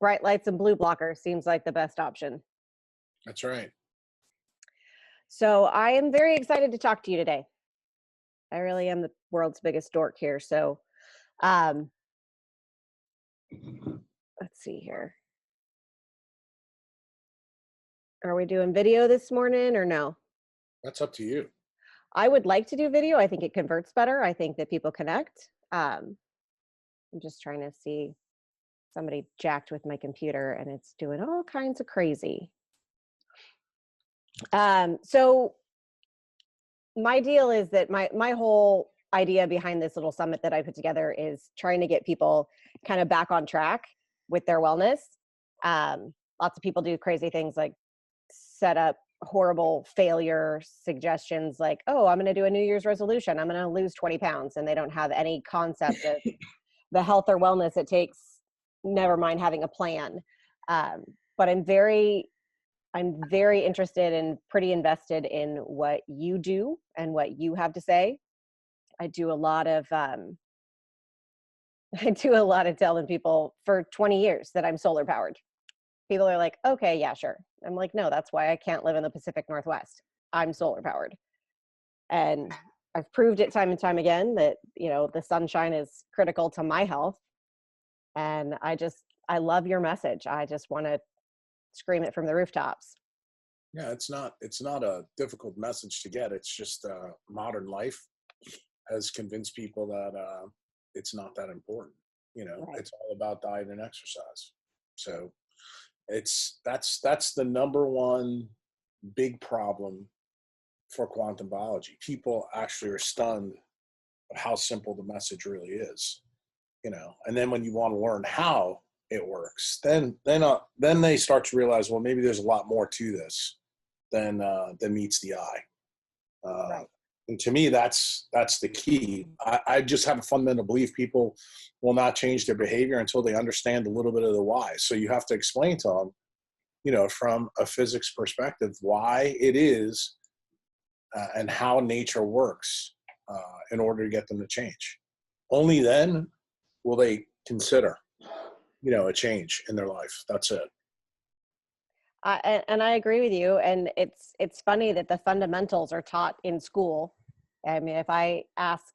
bright lights and blue blockers seems like the best option. That's right. So I am very excited to talk to you today. I really am the world's biggest dork here. So let's see here. Are we doing video this morning or no? That's up to you. I would like to do video. I think it converts better. I think that people connect. I'm just trying to see. Somebody jacked with my computer and it's doing all kinds of crazy. So my deal is that my whole idea behind this little summit that I put together is trying to get people kind of back on track with their wellness. Lots of people do crazy things like set up horrible failure suggestions like, oh, I'm going to do a New Year's resolution. I'm going to lose 20 pounds. And they don't have any concept of the health or wellness it takes, never mind having a plan. But I'm very interested and pretty invested in what you do and what you have to say. I do a lot of telling people for 20 years that I'm solar powered. People are like, okay, yeah, sure. I'm like, no, that's why I can't live in the Pacific Northwest. I'm solar powered. And I've proved it time and time again that, the sunshine is critical to my health. And I love your message. I just want to scream it from the rooftops. Yeah, it's not a difficult message to get. It's just modern life has convinced people that it's not that important. Right. It's all about diet and exercise. So that's the number one big problem for quantum biology. People actually are stunned at how simple the message really is. And then when you want to learn how it works, then they start to realize, well, maybe there's a lot more to this than meets the eye. Right. And to me, that's the key. I just have a fundamental belief people will not change their behavior until they understand a little bit of the why. So you have to explain to them, from a physics perspective, why it is and how nature works in order to get them to change. Only then will they consider, a change in their life. That's it. And I agree with you. And it's funny that the fundamentals are taught in school. I mean, if I ask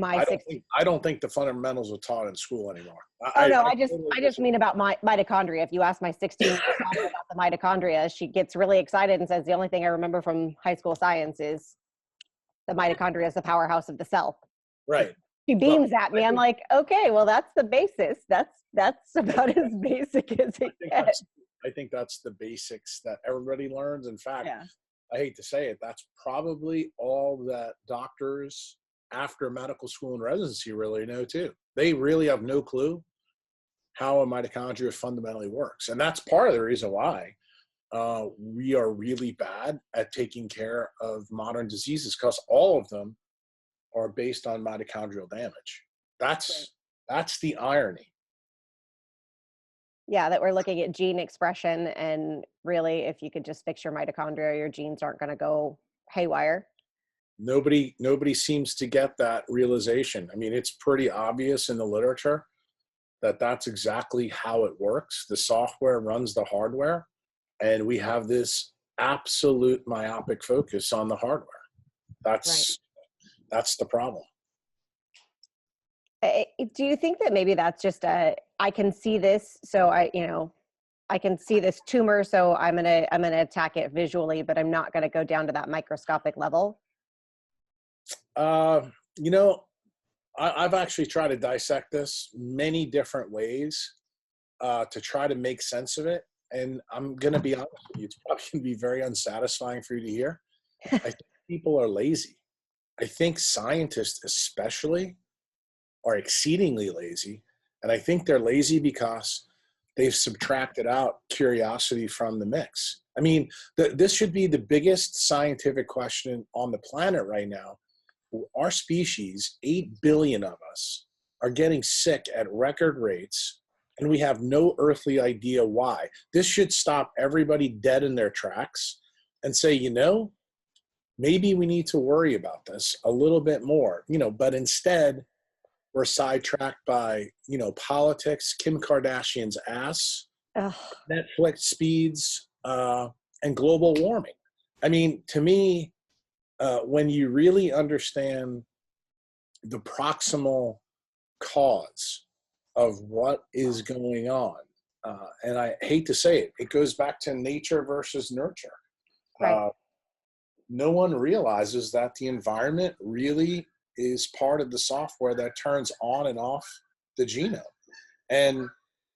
I don't think the fundamentals are taught in school anymore. I just mean about my mitochondria. If you ask my 16-year-old daughter about the mitochondria, she gets really excited and says, the only thing I remember from high school science is the mitochondria is the powerhouse of the cell. Right. She beams at me. I'm like, okay, well, that's the basis. That's about as basic as it gets. I think that's the basics that everybody learns. In fact, I hate to say it, that's probably all that doctors after medical school and residency really know too. They really have no clue how a mitochondria fundamentally works. And that's part of the reason why we are really bad at taking care of modern diseases, because all of them are based on mitochondrial damage. That's the irony. Yeah, that we're looking at gene expression, and really, if you could just fix your mitochondria, your genes aren't going to go haywire. Nobody seems to get that realization. I mean, it's pretty obvious in the literature that that's exactly how it works. The software runs the hardware, and we have this absolute myopic focus on the hardware. That's the problem. Do you think that maybe that's just I can see this, so I can see this tumor, so I'm gonna attack it visually, but I'm not gonna go down to that microscopic level? I've actually tried to dissect this many different ways to try to make sense of it, and I'm gonna be honest with you, it's probably gonna be very unsatisfying for you to hear. I think people are lazy. I think scientists especially are exceedingly lazy. And I think they're lazy because they've subtracted out curiosity from the mix. I mean, this should be the biggest scientific question on the planet right now. Our species, 8 billion of us, are getting sick at record rates, and we have no earthly idea why. This should stop everybody dead in their tracks and say, maybe we need to worry about this a little bit more, but instead, we're sidetracked by, politics, Kim Kardashian's ass, Ugh. Netflix speeds, and global warming. I mean, to me, when you really understand the proximal cause of what is going on, and I hate to say it, it goes back to nature versus nurture. Right. No one realizes that the environment really is part of the software that turns on and off the genome. And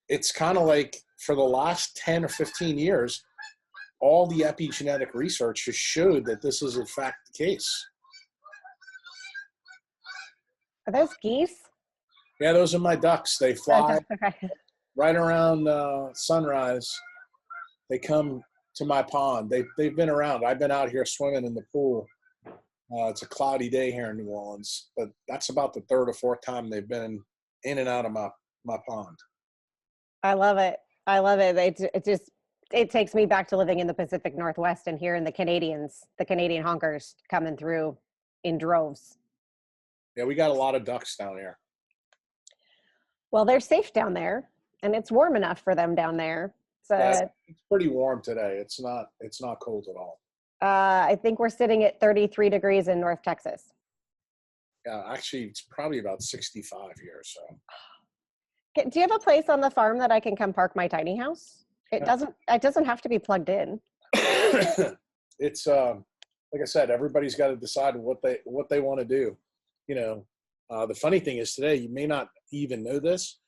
it's kind of like for the last 10 or 15 years, all the epigenetic research has showed that this is in fact the case. Are those geese? Yeah, those are my ducks. They fly Okay. right around sunrise. They come to my pond. They've been around. I've been out here swimming in the pool. It's a cloudy day here in New Orleans, but that's about the third or fourth time they've been in and out of my pond. I love it. I love it. It takes me back to living in the Pacific Northwest and hearing the Canadian honkers coming through in droves. Yeah, we got a lot of ducks down here. Well, they're safe down there, and it's warm enough for them down there. So Yeah, it's pretty warm today. It's not cold at all. I think we're sitting at 33 degrees in North Texas. Yeah, actually, it's probably about 65 here. So, Do you have a place on the farm that I can come park my tiny house? It doesn't have to be plugged in. it's like I said, everybody's got to decide what they want to do. You know, the funny thing is today, you may not even know this.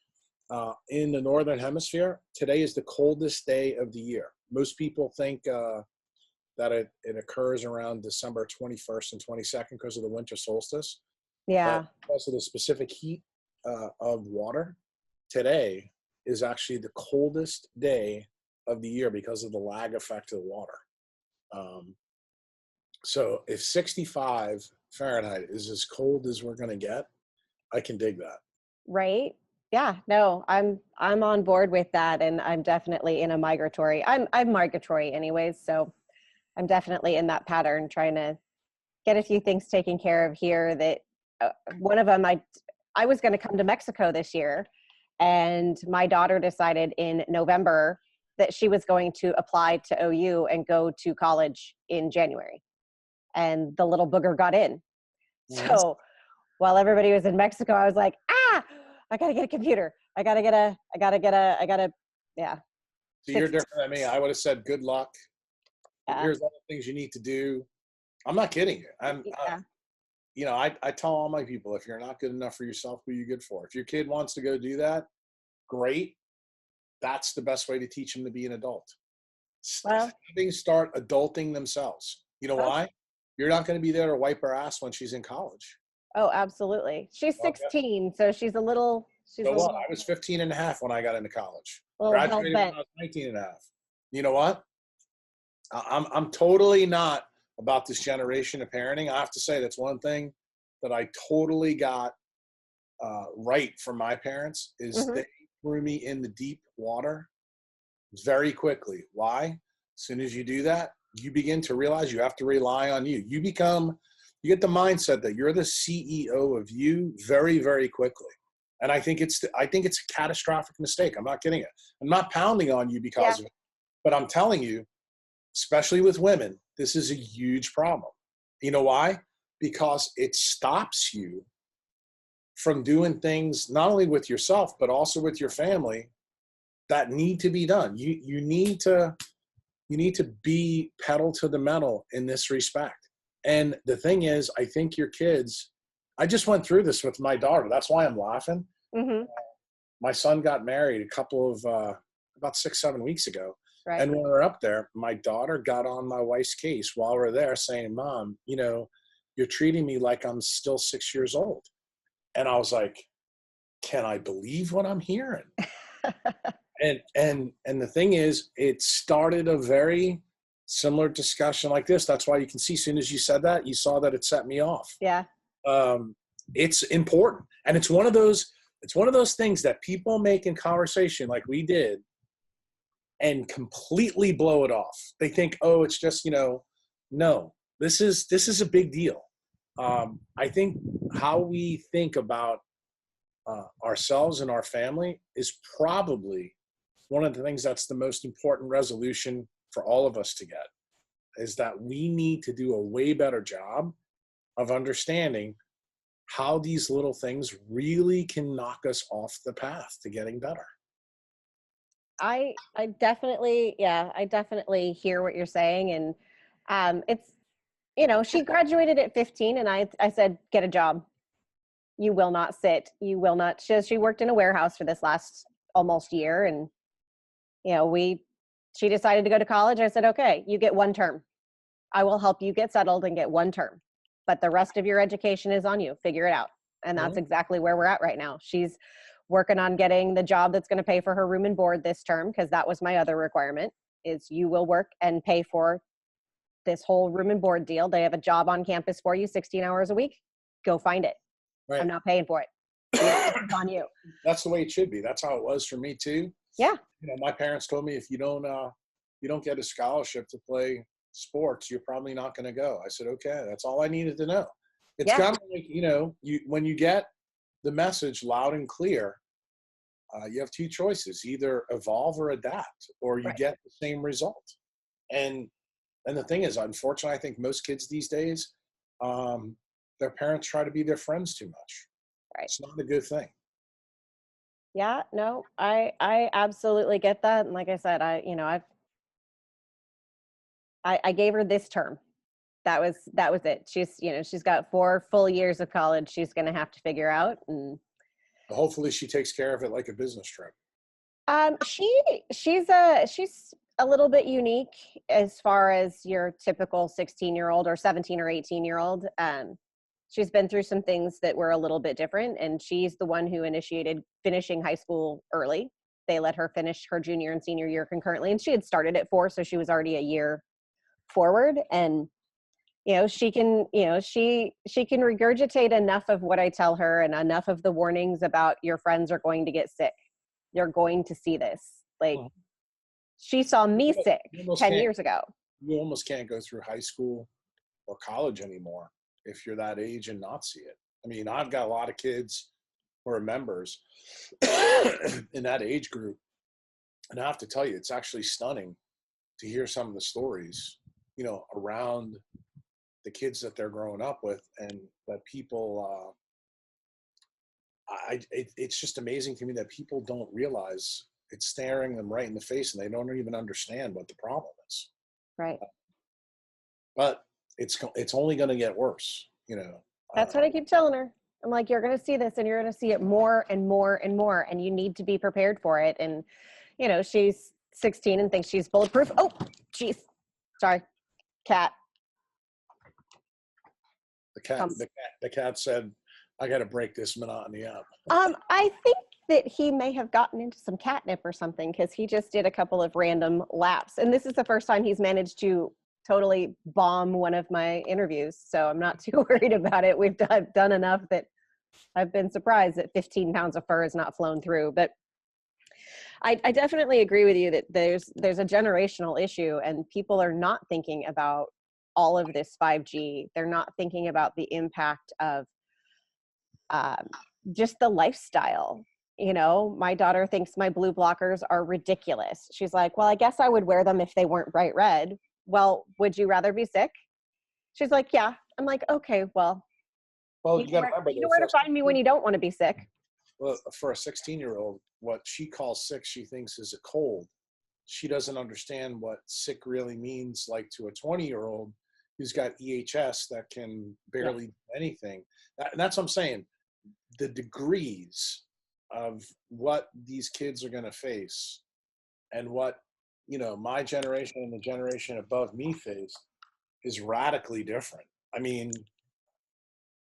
In the Northern Hemisphere, today is the coldest day of the year. Most people think that it occurs around December 21st and 22nd because of the winter solstice. Yeah. But because of the specific heat of water, today is actually the coldest day of the year because of the lag effect of the water. So if 65 Fahrenheit is as cold as we're going to get, I can dig that. Right. Yeah. No, I'm on board with that, and I'm definitely in a migratory. I'm migratory anyways, so I'm definitely in that pattern, trying to get a few things taken care of here. That one of them, I was going to come to Mexico this year, and my daughter decided in November that she was going to apply to OU and go to college in January, and the little booger got in. Mhm. So while everybody was in Mexico, I was like, I gotta get a computer. Yeah. So you're different than me. I would have said, good luck. Yeah. Here's all the things you need to do. I'm not kidding you. I tell all my people, if you're not good enough for yourself, who are you good for? If your kid wants to go do that, great. That's the best way to teach them to be an adult. Well, Start adulting themselves. You know why? You're not going to be there to wipe her ass when she's in college. oh, absolutely. She's 16, so she's a little. So what? I was 15 and a half when I got into college. Graduated when I was 19 and a half. You know what? I'm totally not about this generation of parenting. I have to say that's one thing that I totally got right from my parents is they threw me in the deep water very quickly. Why? As soon as you do that, you begin to realize you have to rely on you. You get the mindset that you're the CEO of you very, very quickly. And I think it's a catastrophic mistake. I'm not kidding you. I'm not pounding on you because of it, but I'm telling you, especially with women, this is a huge problem. You know why? Because it stops you from doing things not only with yourself, but also with your family that need to be done. You need to be pedal to the metal in this respect. And the thing is, I think your kids, I just went through this with my daughter. That's why I'm laughing. Mm-hmm. My son got married a couple of, about 6-7 weeks ago. Right. And when we were up there, my daughter got on my wife's case while we we're there saying, Mom, you're treating me like I'm still 6 years old. And I was like, can I believe what I'm hearing? And the thing is, it started a very similar discussion like this. That's why you can see, as soon as you said that, you saw that it set me off. Yeah. It's important. And it's one of those things that people make in conversation like we did and completely blow it off. They think, oh, it's just, no, this is a big deal. I think how we think about ourselves and our family is probably one of the things that's the most important resolution for all of us to get is that we need to do a way better job of understanding how these little things really can knock us off the path to getting better. I definitely, yeah, I definitely hear what you're saying. And it's, you know, she graduated at 15 and I said, get a job. You will not sit. You will not. She worked in a warehouse for this last almost year. And, you know, she decided to go to college. I said, okay, you get one term. I will help you get settled and get one term, but the rest of your education is on you. Figure it out. And that's exactly where we're at right now. She's working on getting the job that's going to pay for her room and board this term, because that was my other requirement, is you will work and pay for this whole room and board deal. They have a job on campus for you 16 hours a week. Go find it. Right. I'm not paying for it. It's on you. That's the way it should be. That's how it was for me too. Yeah. You know, my parents told me, if you don't get a scholarship to play sports, you're probably not going to go. I said, okay, that's all I needed to know. It's kind of like, you know, when you get the message loud and clear, you have two choices: either evolve or adapt, or you get the same result. And the thing is, unfortunately, I think most kids these days, their parents try to be their friends too much. Right. It's not a good thing. Yeah, no, I absolutely get that. And like I said, I gave her this term. That was it. She's got 4 full years of college she's going to have to figure out. And hopefully she takes care of it like a business trip. She's a little bit unique as far as your typical 16-year-old or 17 or 18-year-old. She's been through some things that were a little bit different, and she's the one who initiated finishing high school early. They let her finish her junior and senior year concurrently, and she had started at 4, so she was already a year forward. And she can regurgitate enough of what I tell her and enough of the warnings about your friends are going to get sick. You're going to see this. Like, she saw me sick 10 years ago. You almost can't go through high school or college anymore if you're that age and not see it. I mean, I've got a lot of kids who are members in that age group. And I have to tell you, it's actually stunning to hear some of the stories, around the kids that they're growing up with, and that people, it's just amazing to me that people don't realize it's staring them right in the face, and they don't even understand what the problem is. Right. But it's only going to get worse, That's what I keep telling her. I'm like, you're going to see this, and you're going to see it more and more and more, and you need to be prepared for it. And, she's 16 and thinks she's bulletproof. Oh, geez. Sorry. Cat. The cat said, I got to break this monotony up. I think that he may have gotten into some catnip or something, because he just did a couple of random laps. And this is the first time he's managed to totally bomb one of my interviews. So I'm not too worried about it. We've done enough that I've been surprised that 15 pounds of fur has not flown through. But I definitely agree with you that there's a generational issue, and people are not thinking about all of this 5G. They're not thinking about the impact of just the lifestyle. My daughter thinks my blue blockers are ridiculous. She's like, well, I guess I would wear them if they weren't bright red. Well, would you rather be sick? She's like, yeah. I'm like, okay, well, you know where to find me when you don't want to be sick. Well, for a 16-year-old, what she calls sick, she thinks is a cold. She doesn't understand what sick really means, like to a 20-year-old who's got EHS that can barely do anything. And that's what I'm saying. The degrees of what these kids are going to face, and what, my generation and the generation above me faced, is radically different. I mean,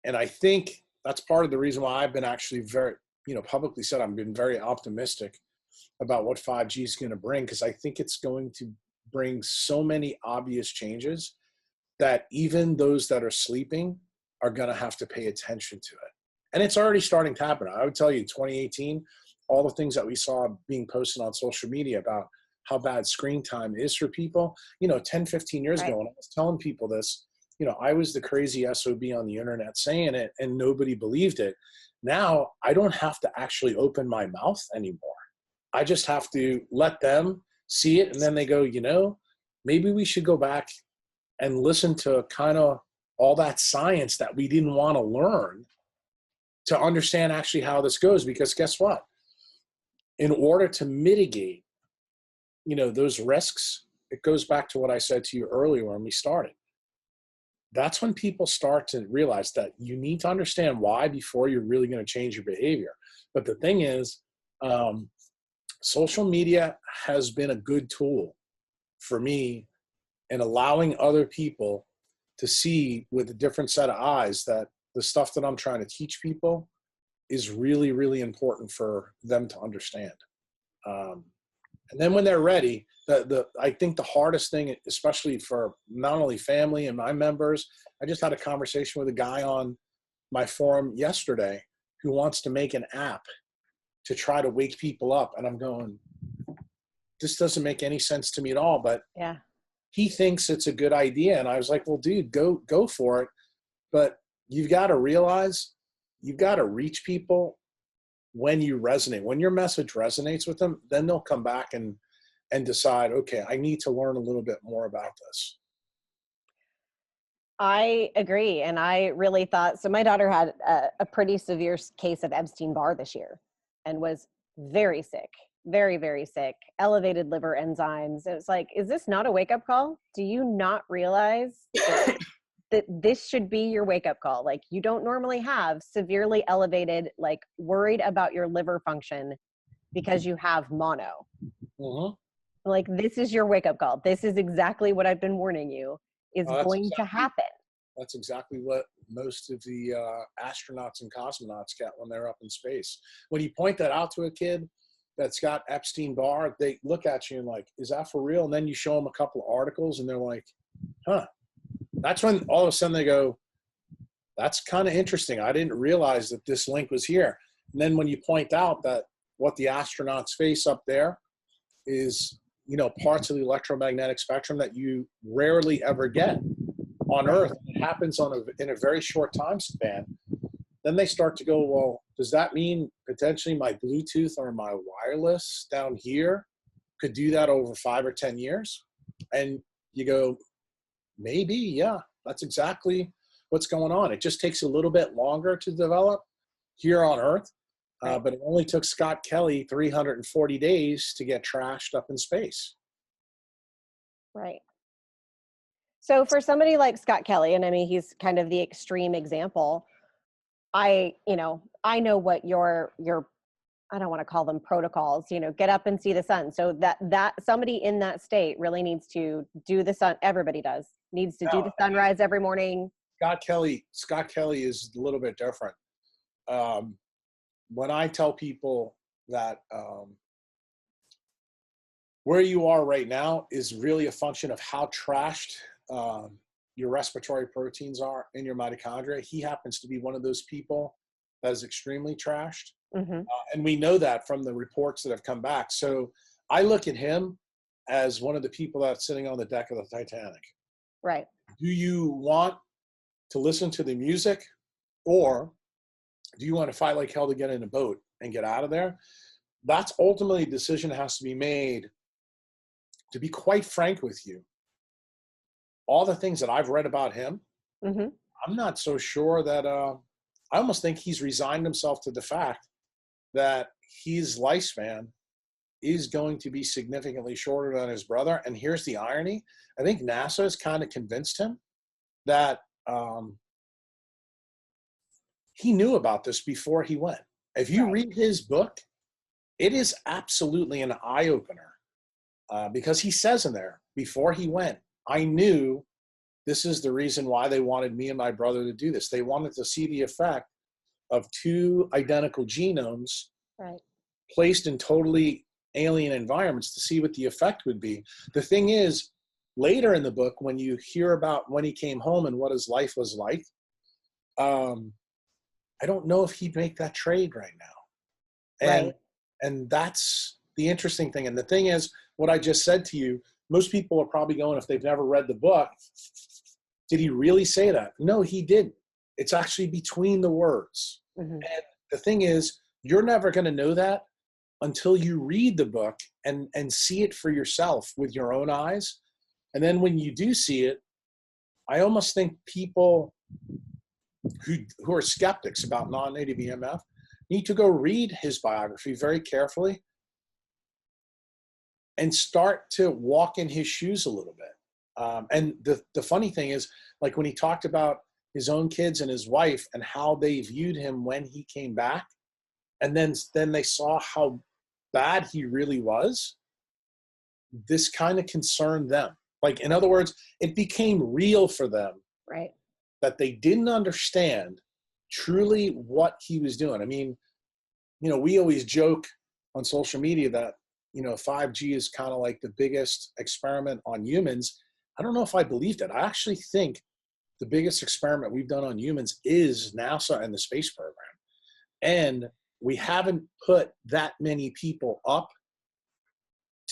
and I think that's part of the reason why I've been actually very, publicly said I've been very optimistic about what 5G is going to bring, because I think it's going to bring so many obvious changes that even those that are sleeping are going to have to pay attention to it. And it's already starting to happen. I would tell you, 2018, all the things that we saw being posted on social media about how bad screen time is for people, 10, 15 years ago, when I was telling people this, I was the crazy SOB on the internet saying it, and nobody believed it. Now I don't have to actually open my mouth anymore. I just have to let them see it. And then they go, maybe we should go back and listen to kind of all that science that we didn't want to learn to understand actually how this goes. Because guess what? In order to mitigate, those risks, it goes back to what I said to you earlier when we started. That's when people start to realize that you need to understand why before you're really going to change your behavior. But the thing is, social media has been a good tool for me in allowing other people to see with a different set of eyes that the stuff that I'm trying to teach people is really, really important for them to understand. And then when they're ready, I think the hardest thing, especially for not only family and my members, I just had a conversation with a guy on my forum yesterday who wants to make an app to try to wake people up. And I'm going, this doesn't make any sense to me at all, but yeah, he thinks it's a good idea. And I was like, well, dude, go for it. But you've got to realize you've got to reach people when you resonate. When your message resonates with them, then they'll come back and decide, okay, I need to learn a little bit more about this. I agree. And I really thought, so my daughter had a pretty severe case of Epstein-Barr this year and was very sick, very, very sick, elevated liver enzymes. It was like, is this not a wake-up call? Do you not realize that this should be your wake-up call? Like, you don't normally have severely elevated, like worried about your liver function because you have mono. Mm-hmm. Like, this is your wake-up call. This is exactly what I've been warning you is going to happen. That's exactly what most of the astronauts and cosmonauts get when they're up in space. When you point that out to a kid that's got Epstein-Barr, they look at you and like, is that for real? And then you show them a couple of articles and they're like, huh. That's when all of a sudden they go, that's kind of interesting. I didn't realize that this link was here. And then when you point out that what the astronauts face up there is, parts of the electromagnetic spectrum that you rarely ever get on Earth, it happens in a very short time span, then they start to go, well, does that mean potentially my Bluetooth or my wireless down here could do that over 5 or 10 years? And you go, maybe, yeah, that's exactly what's going on. It just takes a little bit longer to develop here on Earth, but it only took Scott Kelly 340 days to get trashed up in space. Right. So for somebody like Scott Kelly, and I mean, he's kind of the extreme example, I know what your I don't want to call them protocols, get up and see the sun. So that somebody in that state really needs to do the sun. Everybody needs to do the sunrise every morning. Scott Kelly is a little bit different. When I tell people that where you are right now is really a function of how trashed your respiratory proteins are in your mitochondria. He happens to be one of those people that is extremely trashed. Mm-hmm. And we know that from the reports that have come back. So I look at him as one of the people that's sitting on the deck of the Titanic. Right. Do you want to listen to the music, or do you want to fight like hell to get in a boat and get out of there? That's ultimately a decision that has to be made. To be quite frank with you, all the things that I've read about him, mm-hmm. I'm not so sure that I almost think he's resigned himself to the fact that his lifespan is going to be significantly shorter than his brother. And here's the irony. I think NASA has kind of convinced him that he knew about this before he went. If you read his book, it is absolutely an eye-opener because he says in there, before he went, I knew this is the reason why they wanted me and my brother to do this. They wanted to see the effect of two identical genomes placed in totally alien environments to see what the effect would be. The thing is, later in the book, when you hear about when he came home and what his life was like, I don't know if he'd make that trade right now. And that's the interesting thing. And the thing is, what I just said to you, most people are probably going, if they've never read the book, did he really say that? No, he didn't. It's actually between the words. Mm-hmm. And the thing is, you're never going to know that until you read the book and see it for yourself with your own eyes. And then when you do see it, I almost think people who are skeptics about non-native EMF need to go read his biography very carefully and start to walk in his shoes a little bit. And the funny thing is, like when he talked about his own kids and his wife and how they viewed him when he came back, and then they saw how bad he really was, this kind of concerned them. Like, in other words, it became real for them. Right. That they didn't understand truly what he was doing. I mean, we always joke on social media that, 5G is kind of like the biggest experiment on humans. I don't know if I believe that. I actually think the biggest experiment we've done on humans is NASA and the space program. And we haven't put that many people up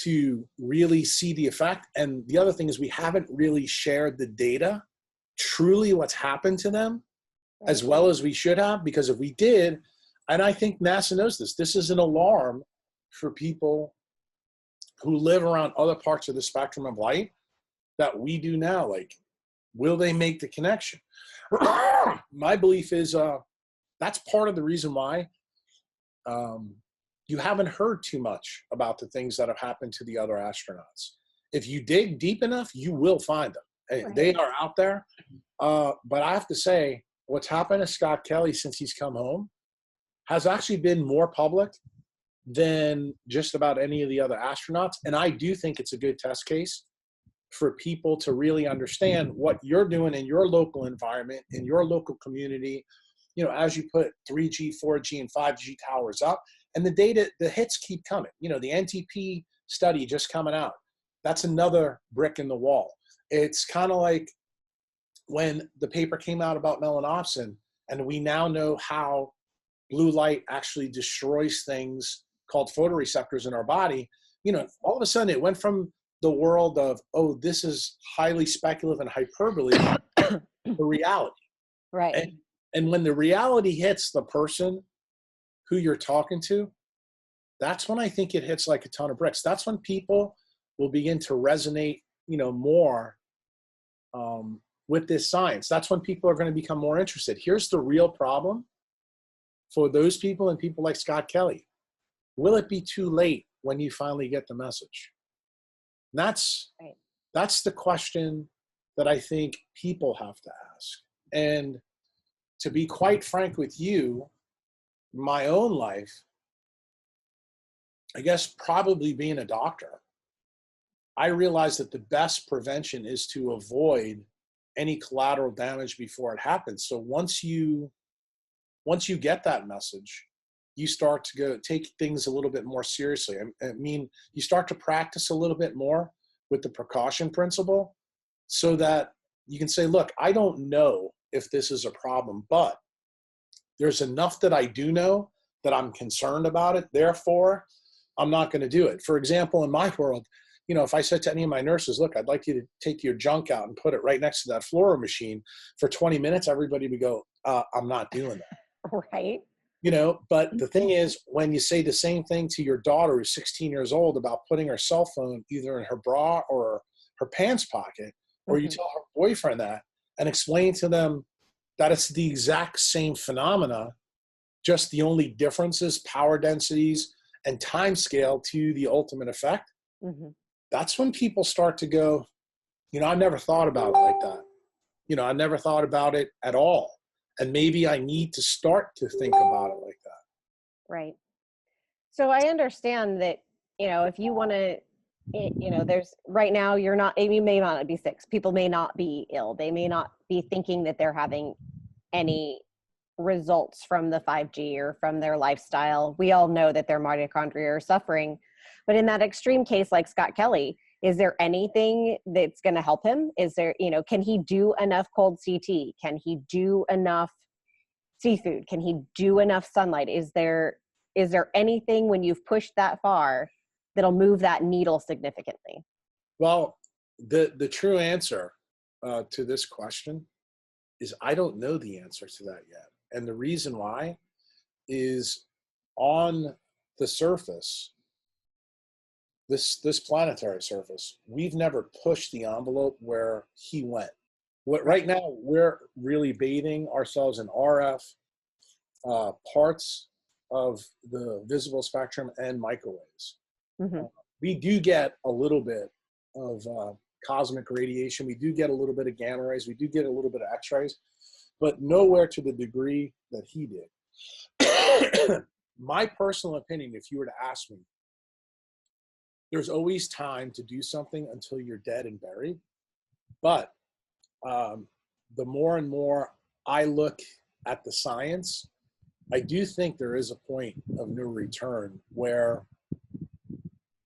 to really see the effect. And the other thing is we haven't really shared the data, truly what's happened to them, as well as we should have, because if we did, and I think NASA knows this is an alarm for people who live around other parts of the spectrum of light that we do now. Like, will they make the connection? My belief is that's part of the reason why you haven't heard too much about the things that have happened to the other astronauts. If you dig deep enough, you will find them. Right. They are out there. But I have to say, what's happened to Scott Kelly since he's come home has actually been more public than just about any of the other astronauts. And I do think it's a good test case for people to really understand what you're doing in your local environment, in your local community, as you put 3G, 4G, and 5G towers up. And the data, the hits keep coming. The NTP study just coming out. That's another brick in the wall. It's kind of like when the paper came out about melanopsin, and we now know how blue light actually destroys things called photoreceptors in our body. All of a sudden it went from the world of, oh, this is highly speculative and hyperbole, to reality. Right. And when the reality hits the person who you're talking to, that's when I think it hits like a ton of bricks. That's when people will begin to resonate, more with this science. That's when people are going to become more interested. Here's the real problem for those people and people like Scott Kelly. Will it be too late when you finally get the message? And that's the question that I think people have to ask. And to be quite frank with you, my own life, I guess probably being a doctor, I realized that the best prevention is to avoid any collateral damage before it happens. So once you get that message, you start to go take things a little bit more seriously. I mean, you start to practice a little bit more with the precaution principle so that you can say, look, I don't know if this is a problem, but there's enough that I do know that I'm concerned about it. Therefore, I'm not going to do it. For example, in my world, if I said to any of my nurses, look, I'd like you to take your junk out and put it right next to that fluoro machine for 20 minutes, everybody would go, I'm not doing that. Right. But the thing is, when you say the same thing to your daughter who's 16 years old about putting her cell phone either in her bra or her pants pocket, or you tell her boyfriend that and explain to them that it's the exact same phenomena, just the only difference is power densities and time scale to the ultimate effect. That's when people start to go, I never thought about it like that. I never thought about it at all. And maybe I need to start to think about it like that. Right. So I understand that, if you want to, there's right now, you may not be sick. People may not be ill. They may not be thinking that they're having any results from the 5G or from their lifestyle. We all know that their mitochondria are suffering. But in that extreme case, like Scott Kelly, is there anything that's going to help him? Is there, can he do enough cold CT? Can he do enough seafood? Can he do enough sunlight? Is there anything when you've pushed that far that'll move that needle significantly? Well, the true answer to this question is I don't know the answer to that yet. And the reason why is on the surface, this planetary surface, we've never pushed the envelope where he went. What Right. right now we're really bathing ourselves in RF, parts of the visible spectrum, and microwaves. Hmm. Uh, we do get a little bit of cosmic radiation. We do get a little bit of gamma rays. We do get a little bit of X-rays, but nowhere to the degree that he did. My personal opinion, if you were to ask me, there's always time to do something until you're dead and buried. But the more and more I look at the science, I do think there is a point of no return where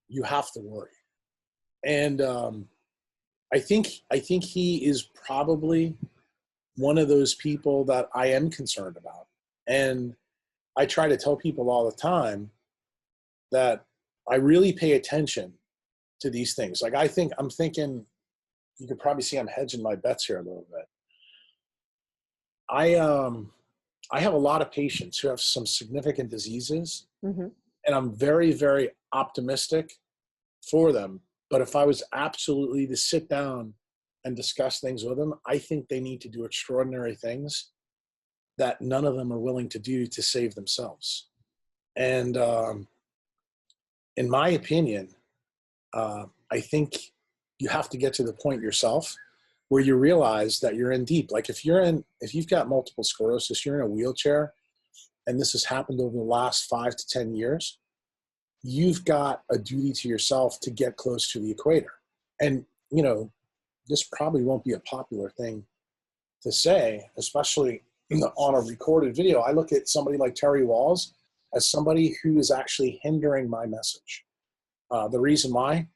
you have to worry. And I think he is probably one of those people that I am concerned about. And I try to tell people all the time that I really pay attention to these things. Like I'm thinking, you could probably see I'm hedging my bets here a little bit. I have a lot of patients who have some significant diseases, Hmm. and I'm very, very optimistic for them. But if I was absolutely to sit down and discuss things with them, I think they need to do extraordinary things that none of them are willing to do to save themselves. And in my opinion, I think you have to get to the point yourself where you realize that you're in deep. Like if you've got multiple sclerosis, you're in a wheelchair, and this has happened over the last 5 to 10 years, you've got a duty to yourself to get close to the equator. And, this probably won't be a popular thing to say, especially on a recorded video. I look at somebody like Terry Walls as somebody who is actually hindering my message. The reason why,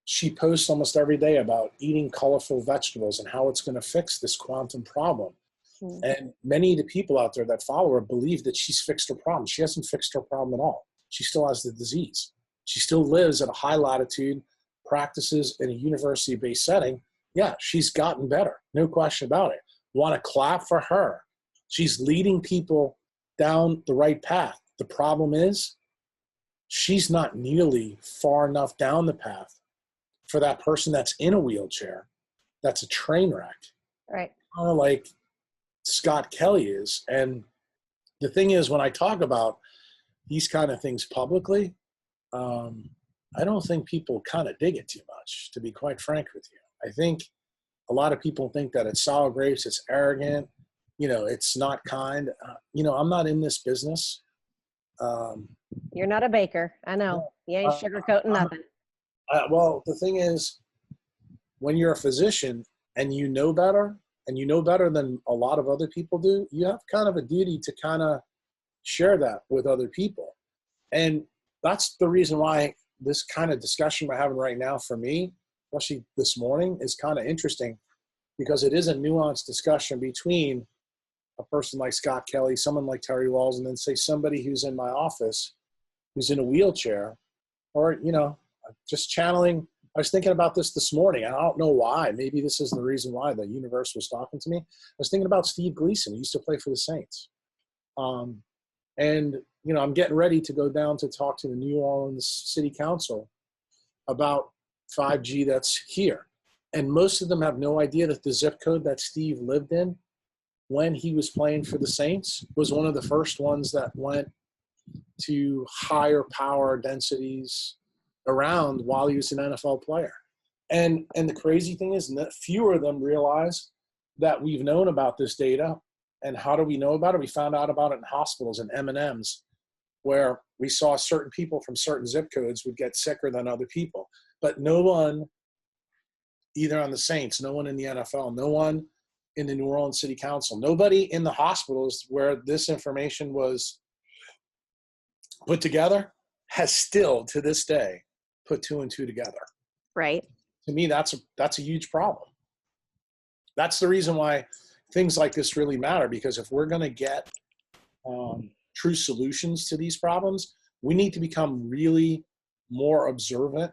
she posts almost every day about eating colorful vegetables and how it's going to fix this quantum problem. Mm. And many of the people out there that follow her believe that she's fixed her problem. She hasn't fixed her problem at all. She still has the disease. She still lives at a high latitude, practices in a university-based setting. Yeah, she's gotten better. No question about it. Want to clap for her. She's leading people down the right path. The problem is she's not nearly far enough down the path for that person that's in a wheelchair, that's a train wreck, Right. kind of like Scott Kelly is. And the thing is, when I talk about these kind of things publicly, I don't think people kind of dig it too much, to be quite frank with you. I think a lot of people think that it's sour grapes, it's arrogant, it's not kind. I'm not in this business. You're not a baker. I know. You ain't sugarcoating nothing. Well, the thing is, when you're a physician and you know better than a lot of other people do, you have kind of a duty to kind of share that with other people. And that's the reason why this kind of discussion we're having right now, for me, especially this morning, is kind of interesting, because it is a nuanced discussion between a person like Scott Kelly, someone like Terry Walls, and then say somebody who's in my office who's in a wheelchair, or, just channeling. I was thinking about this morning. I don't know why. Maybe this is the reason why the universe was talking to me. I was thinking about Steve Gleason. He used to play for the Saints. And, I'm getting ready to go down to talk to the New Orleans City Council about 5G that's here. And most of them have no idea that the zip code that Steve lived in when he was playing for the Saints was one of the first ones that went to higher power densities around while he was an NFL player. And the crazy thing is that fewer of them realize that we've known about this data. And how do we know about it? We found out about it in hospitals and M&Ms, where we saw certain people from certain zip codes would get sicker than other people. But no one, either on the Saints, no one in the NFL, no one in the New Orleans City Council, nobody in the hospitals where this information was put together has still, to this day, put 2 and 2 together. Right. To me, that's a huge problem. That's the reason why things like this really matter, because if we're going to get true solutions to these problems, we need to become really more observant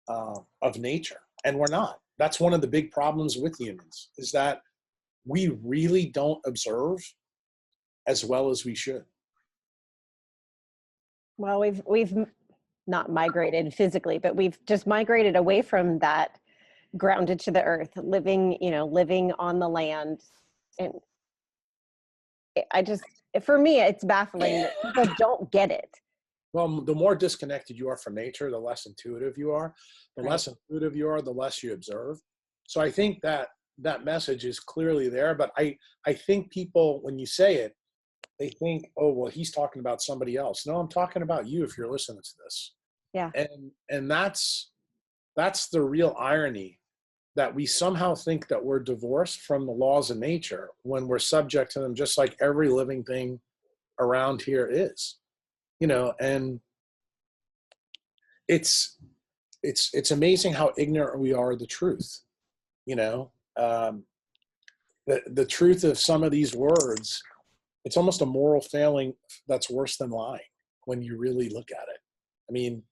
of nature. And we're not. That's one of the big problems with humans, is that we really don't observe as well as we should. Well, we've not migrated physically, but we've just migrated away from that, grounded to the earth, living, living on the land. And I just, for me, it's baffling that people don't get it. Well, the more disconnected you are from nature, the less intuitive you are. The Right. less intuitive you are, the less you observe. So I think that that message is clearly there. But I think people, when you say it, they think, oh, well, he's talking about somebody else. No, I'm talking about you if you're listening to this. Yeah. And that's the real irony, that we somehow think that we're divorced from the laws of nature when we're subject to them, just like every living thing around here is. And it's amazing how ignorant we are of the truth. you know um, the truth of some of these words, it's almost a moral failing that's worse than lying when you really look at it. I mean,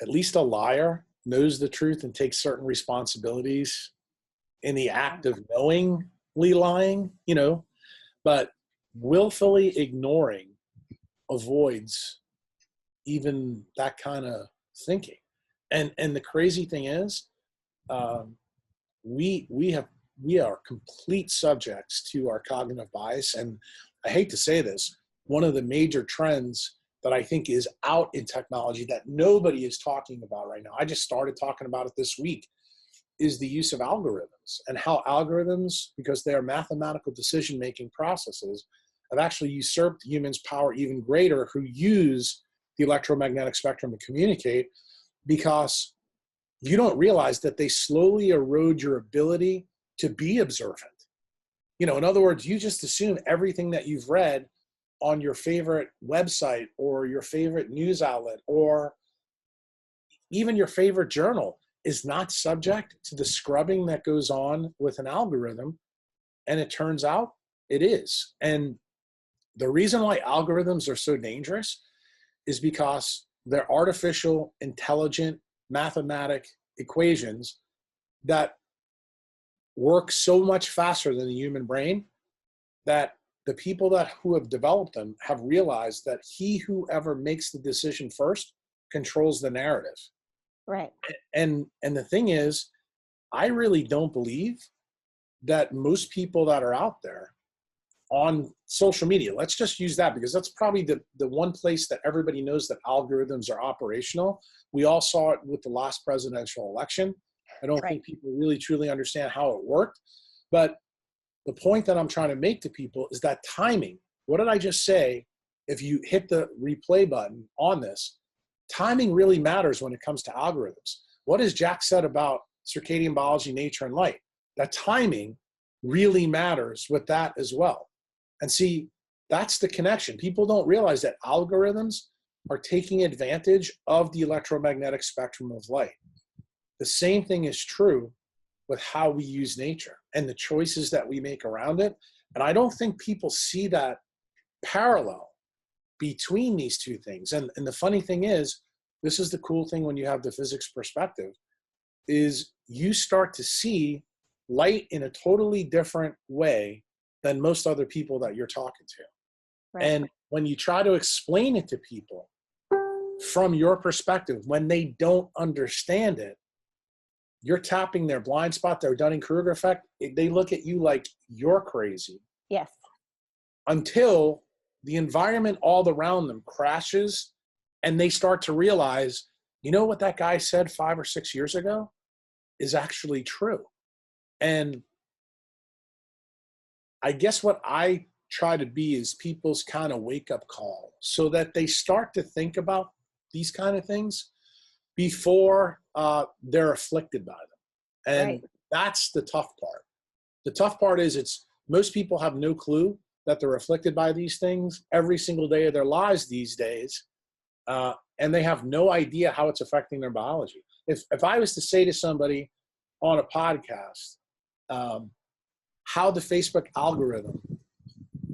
at least a liar knows the truth and takes certain responsibilities in the act of knowingly lying, but willfully ignoring avoids even that kind of thinking. And the crazy thing is, um, we are complete subjects to our cognitive bias. And I hate to say this, one of the major trends that I think is out in technology that nobody is talking about right now, I just started talking about it this week, is the use of algorithms, and how algorithms, because they are mathematical decision-making processes, have actually usurped humans' power even greater, who use the electromagnetic spectrum to communicate, because you don't realize that they slowly erode your ability to be observant. In other words, you just assume everything that you've read on your favorite website or your favorite news outlet or even your favorite journal is not subject to the scrubbing that goes on with an algorithm. And it turns out it is. And the reason why algorithms are so dangerous is because they're artificial, intelligent, mathematic equations that work so much faster than the human brain, that the people who have developed them have realized that whoever makes the decision first controls the narrative. Right. And the thing is, I really don't believe that most people that are out there on social media, let's just use that because that's probably the one place that everybody knows that algorithms are operational. We all saw it with the last presidential election. I don't think people really truly understand how it worked. But the point that I'm trying to make to people is that timing. What did I just say? If you hit the replay button on this, timing really matters when it comes to algorithms. What has Jack said about circadian biology, nature, and light? That timing really matters with that as well. And see, that's the connection. People don't realize that algorithms are taking advantage of the electromagnetic spectrum of light. The same thing is true with how we use nature and the choices that we make around it. And I don't think people see that parallel between these two things. And the funny thing is, this is the cool thing when you have the physics perspective, is you start to see light in a totally different way than most other people that you're talking to. Right. And when you try to explain it to people from your perspective, when they don't understand it, you're tapping their blind spot, their Dunning-Kruger effect. They look at you like you're crazy. Yes. Until the environment all around them crashes and they start to realize, what that guy said 5 or 6 years ago is actually true. And I guess what I try to be is people's kind of wake-up call, so that they start to think about these kind of things before they're afflicted by them. And that's the tough part. The tough part is most people have no clue that they're afflicted by these things every single day of their lives these days. And they have no idea how it's affecting their biology. If I was to say to somebody on a podcast, how the Facebook algorithm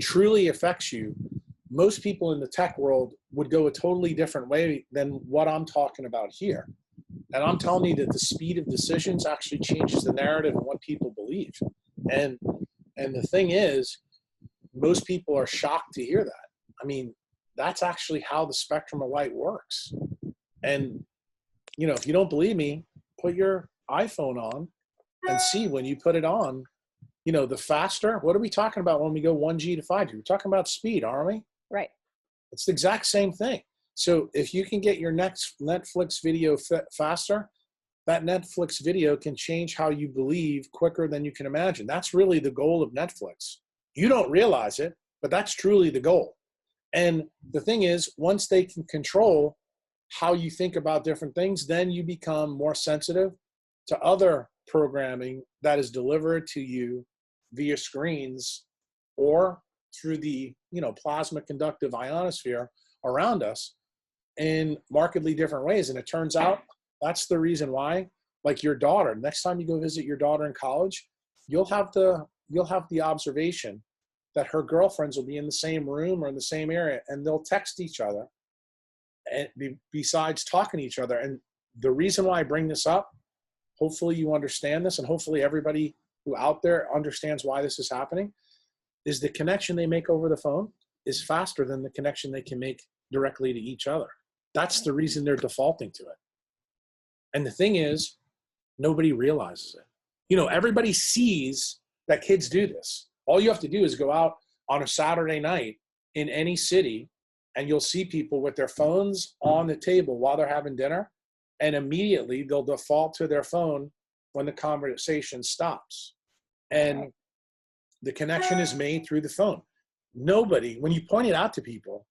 truly affects you, most people in the tech world would go a totally different way than what I'm talking about here. And I'm telling you that the speed of decisions actually changes the narrative and what people believe. And the thing is, most people are shocked to hear that. I mean, that's actually how the spectrum of light works. And, if you don't believe me, put your iPhone on and see when you put it on, the faster, what are we talking about when we go 1G to 5G? We're talking about speed, aren't we? Right. It's the exact same thing. So if you can get your next Netflix video faster, that Netflix video can change how you believe quicker than you can imagine. That's really the goal of Netflix. You don't realize it, but that's truly the goal. And the thing is, once they can control how you think about different things, then you become more sensitive to other programming that is delivered to you via screens or through the plasma conductive ionosphere around us in markedly different ways. And it turns out that's the reason why, like your daughter, next time you go visit your daughter in college, you'll have the observation that her girlfriends will be in the same room or in the same area, and they'll text each other and besides talking to each other. And the reason why I bring this up, hopefully you understand this, and hopefully everybody who out there understands why this is happening, is the connection they make over the phone is faster than the connection they can make directly to each other. That's the reason they're defaulting to it. And the thing is, nobody realizes it. Everybody sees that kids do this. All you have to do is go out on a Saturday night in any city, and you'll see people with their phones on the table while they're having dinner, and immediately they'll default to their phone when the conversation stops. And the connection is made through the phone. Nobody, when you point it out to people,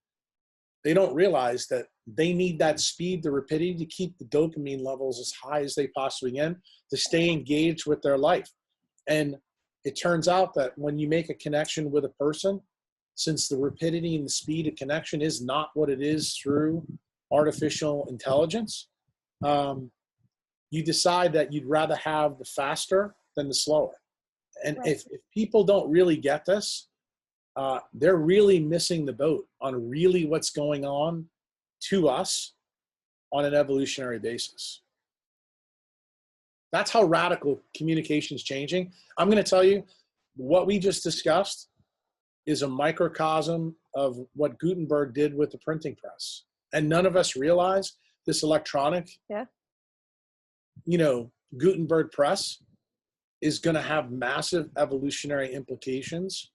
they don't realize that they need that speed, the rapidity to keep the dopamine levels as high as they possibly can to stay engaged with their life. And it turns out that when you make a connection with a person, since the rapidity and the speed of connection is not what it is through artificial intelligence, you decide that you'd rather have the faster than the slower. And if people don't really get this, they're really missing the boat on really what's going on to us on an evolutionary basis. That's how radical communication is changing. I'm going to tell you, what we just discussed is a microcosm of what Gutenberg did with the printing press. And none of us realize this electronic, Gutenberg press is going to have massive evolutionary implications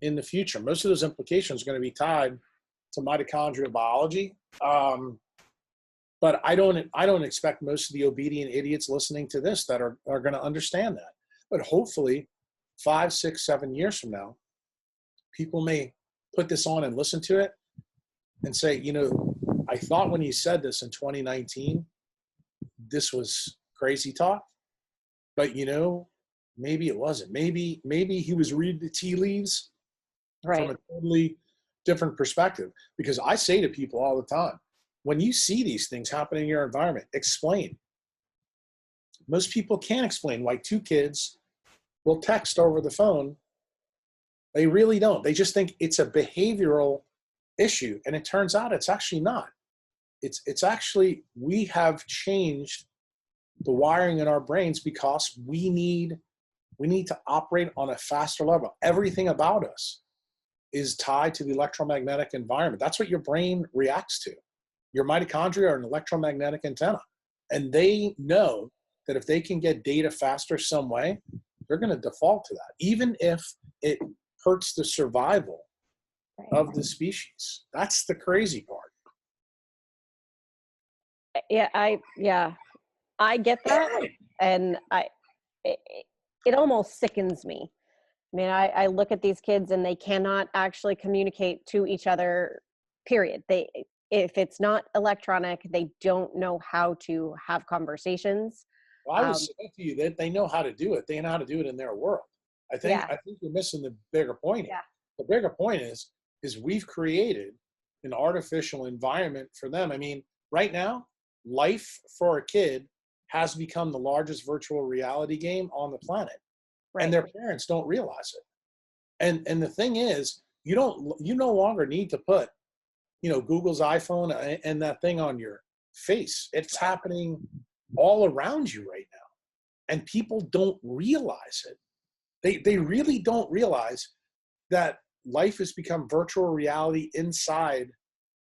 in the future. Most of those implications are going to be tied to mitochondrial biology. But I don't expect most of the obedient idiots listening to this that are going to understand that. But hopefully 5, 6, 7 years from now, people may put this on and listen to it and say, I thought when you said this in 2019, this was crazy talk, but maybe it wasn't. Maybe he was reading the tea leaves from a totally different perspective. Because I say to people all the time, when you see these things happen in your environment, explain. Most people can't explain why 2 kids will text over the phone. They really don't. They just think it's a behavioral issue. And it turns out it's actually not. It's actually, we have changed the wiring in our brains because we need to operate on a faster level. Everything about us is tied to the electromagnetic environment. That's what your brain reacts to. Your mitochondria are an electromagnetic antenna. And they know that if they can get data faster some way, they're going to default to that, even if it hurts the survival of the species. That's the crazy part. I get that. And it almost sickens me. I mean, I look at these kids and they cannot actually communicate to each other, period. If it's not electronic, they don't know how to have conversations. Well, I would say to you that they know how to do it. They know how to do it in their world. I think you're missing the bigger point here. The bigger point is we've created an artificial environment for them. I mean, right now, life for a kid has become the largest virtual reality game on the planet. And their parents don't realize it. And the thing is, you no longer need to put, Google's iPhone and that thing on your face. It's happening all around you right now. And people don't realize it. They really don't realize that life has become virtual reality inside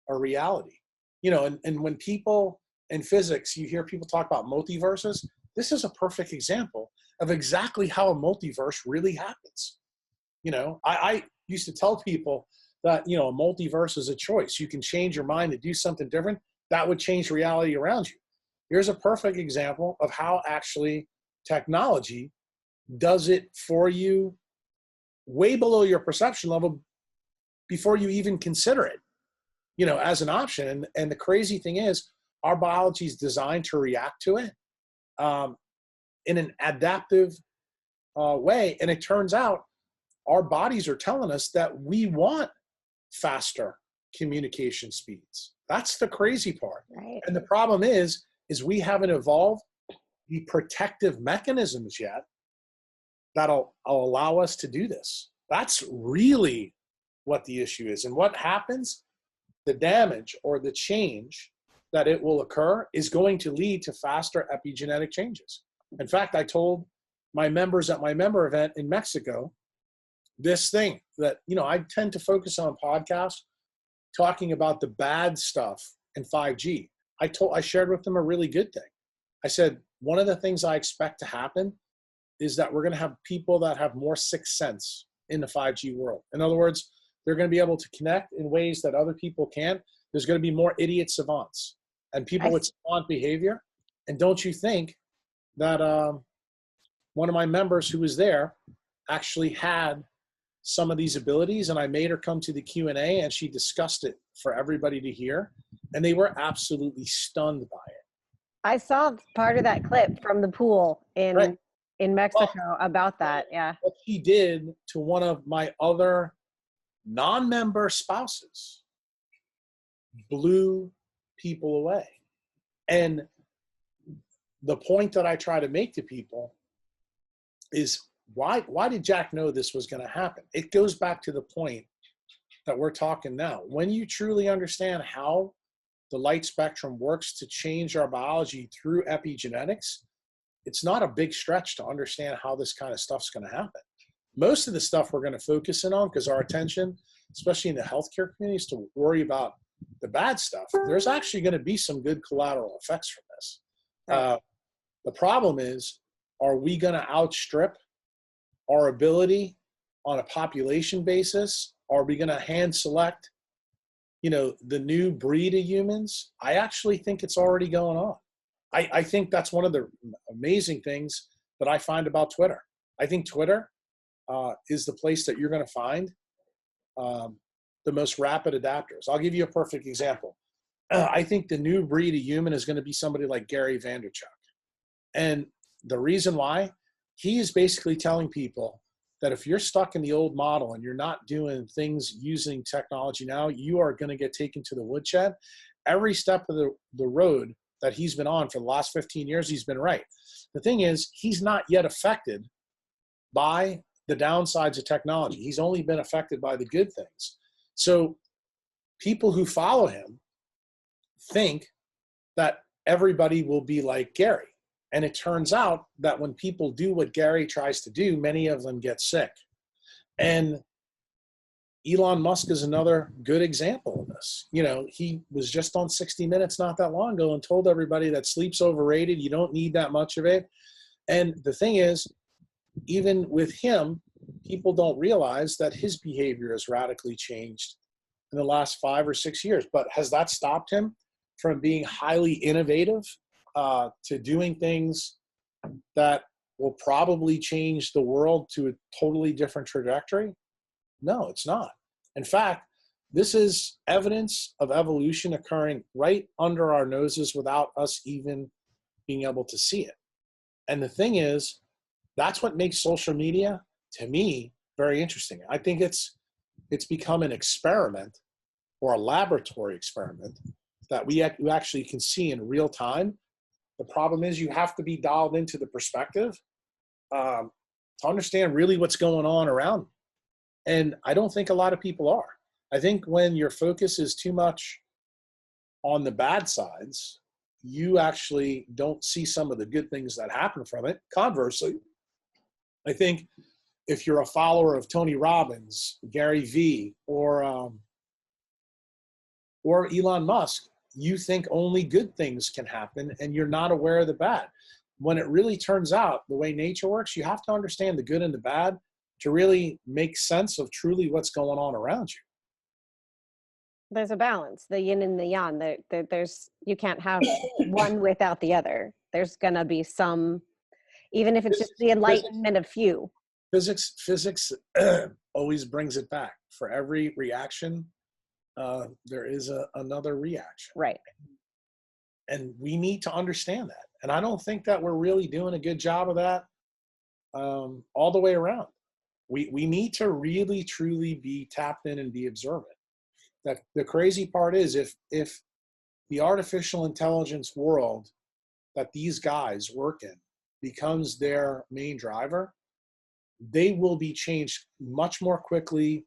a reality. And when people in physics, you hear people talk about multiverses, this is a perfect example of exactly how a multiverse really happens. I used to tell people that, a multiverse is a choice. You can change your mind to do something different. That would change reality around you. Here's a perfect example of how actually technology does it for you way below your perception level before you even consider it, as an option. And the crazy thing is, our biology is designed to react to it in an adaptive way. And it turns out our bodies are telling us that we want faster communication speeds. That's the crazy part. Right. And the problem is we haven't evolved the protective mechanisms yet that'll allow us to do this. That's really what the issue is. And what happens, the damage or the change that it will occur is going to lead to faster epigenetic changes. In fact, I told my members at my member event in Mexico this thing that, I tend to focus on podcasts talking about the bad stuff in 5G. I shared with them a really good thing. I said, one of the things I expect to happen is that we're going to have people that have more sixth sense in the 5G world. In other words, they're going to be able to connect in ways that other people can't. There's going to be more idiot savants and people with savant behavior. And don't you think that one of my members who was there actually had some of these abilities, and I made her come to the Q&A and she discussed it for everybody to hear, and they were absolutely stunned by it. I saw part of that clip from the pool in Mexico about that. Yeah. What he did to one of my other non-member spouses blew people away. And the point that I try to make to people is, why did Jack know this was going to happen? It goes back to the point that we're talking now. When you truly understand how the light spectrum works to change our biology through epigenetics, it's not a big stretch to understand how this kind of stuff's going to happen. Most of the stuff we're going to focus in on, because our attention, especially in the healthcare community, is to worry about the bad stuff. There's actually going to be some good collateral effects from this. The problem is, are we going to outstrip our ability on a population basis? Are we going to hand select, the new breed of humans? I actually think it's already going on. I think that's one of the amazing things that I find about Twitter. I think Twitter is the place that you're going to find the most rapid adapters. I'll give you a perfect example. I think the new breed of human is going to be somebody like Gary Vaynerchuk. And the reason why, he is basically telling people that if you're stuck in the old model and you're not doing things using technology now, you are going to get taken to the woodshed. Every step of the road that he's been on for the last 15 years, he's been right. The thing is, he's not yet affected by the downsides of technology. He's only been affected by the good things. So people who follow him think that everybody will be like Gary. And it turns out that when people do what Gary tries to do, many of them get sick. And Elon Musk is another good example of this. He was just on 60 Minutes not that long ago and told everybody that sleep's overrated. You don't need that much of it. And the thing is, even with him, people don't realize that his behavior has radically changed in the last 5 or 6 years. But has that stopped him from being highly innovative to doing things that will probably change the world to a totally different trajectory? No, it's not. In fact, this is evidence of evolution occurring right under our noses without us even being able to see it. And the thing is, that's what makes social media, to me, very interesting. I think it's become an experiment, or a laboratory experiment, that we actually can see in real time. The problem is, you have to be dialed into the perspective to understand really what's going on around. And I don't think a lot of people are. I think when your focus is too much on the bad sides, you actually don't see some of the good things that happen from it. Conversely, I think if you're a follower of Tony Robbins, Gary Vee, or or Elon Musk, you think only good things can happen and you're not aware of the bad. When it really turns out the way nature works, you have to understand the good and the bad to really make sense of truly what's going on around you. There's a balance, the yin and the yang. There's, you can't have one without the other. There's gonna be some, even if it's just the enlightenment of few. Physics always brings it back. For every reaction, there is another reaction. Right. And we need to understand that. And I don't think that we're really doing a good job of that all the way around. We need to really, truly be tapped in and be observant. That the crazy part is if the artificial intelligence world that these guys work in becomes their main driver, they will be changed much more quickly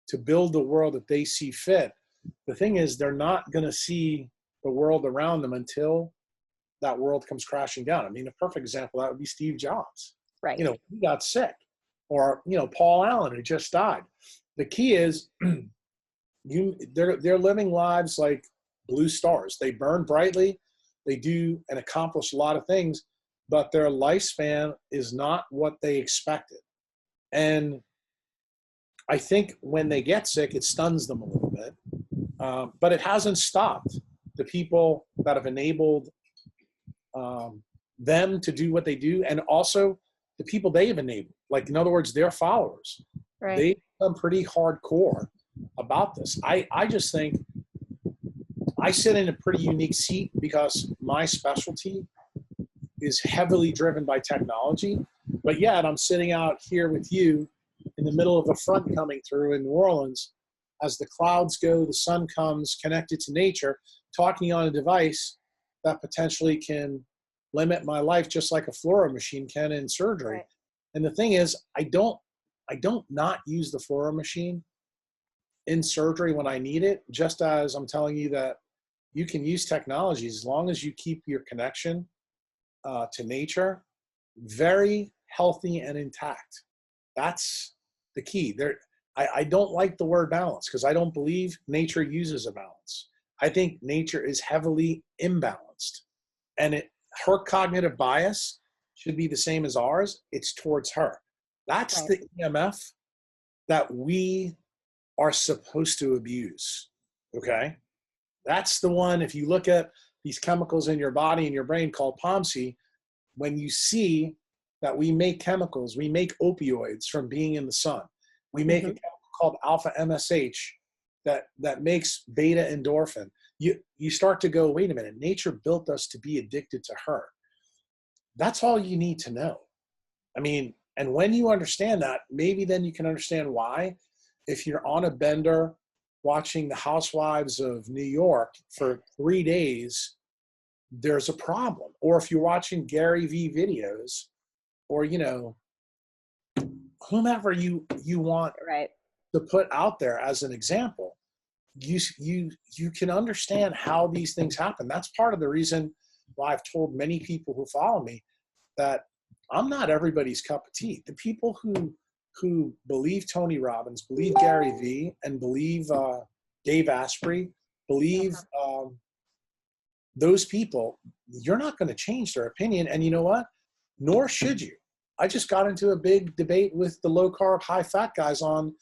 to build the world that they see fit. The thing is, they're not going to see the world around them until that world comes crashing down. I mean, a perfect example, that would be Steve Jobs. Right. You know, he got sick. Or, you know, Paul Allen, who just died. The key is they're living lives like blue stars. They burn brightly. They do and accomplish a lot of things, but their lifespan is not what they expected. And I think when they get sick, it stuns them a little bit. But it hasn't stopped the people that have enabled them to do what they do, and also the people they have enabled. Like, in other words, their followers. Right. They become pretty hardcore about this. I just think I sit in a pretty unique seat because my specialty is heavily driven by technology, but yet I'm sitting out here with you in the middle of a front coming through in New Orleans. As the clouds go, the sun comes, connected to nature, talking on a device that potentially can limit my life just like a fluoro machine can in surgery. Right. And the thing is, I don't not use the fluoro machine in surgery when I need it, just as I'm telling you that you can use technology as long as you keep your connection to nature very healthy and intact. That's the key. I don't like the word balance because I don't believe nature uses a balance. I think nature is heavily imbalanced, and her cognitive bias should be the same as ours. It's towards her. That's Right. the EMF that we are supposed to abuse. Okay? That's the one, if you look at these chemicals in your body and your brain called POMC, when you see that we make chemicals, we make opioids from being in the sun. We make a chemical called alpha MSH that makes beta endorphin. You start to go, wait a minute, nature built us to be addicted to her. That's all you need to know. I mean, and when you understand that, maybe then you can understand why, if you're on a bender watching the Housewives of New York for 3 days, there's a problem. Or if you're watching Gary V videos, or, you know, whomever you want Right. to put out there as an example, you can understand how these things happen. That's part of the reason why I've told many people who follow me that I'm not everybody's cup of tea. The people who believe Tony Robbins, believe Gary Vee, and believe Dave Asprey, believe those people, you're not going to change their opinion. And you know what? Nor should you. I just got into a big debate with the low carb, high fat guys on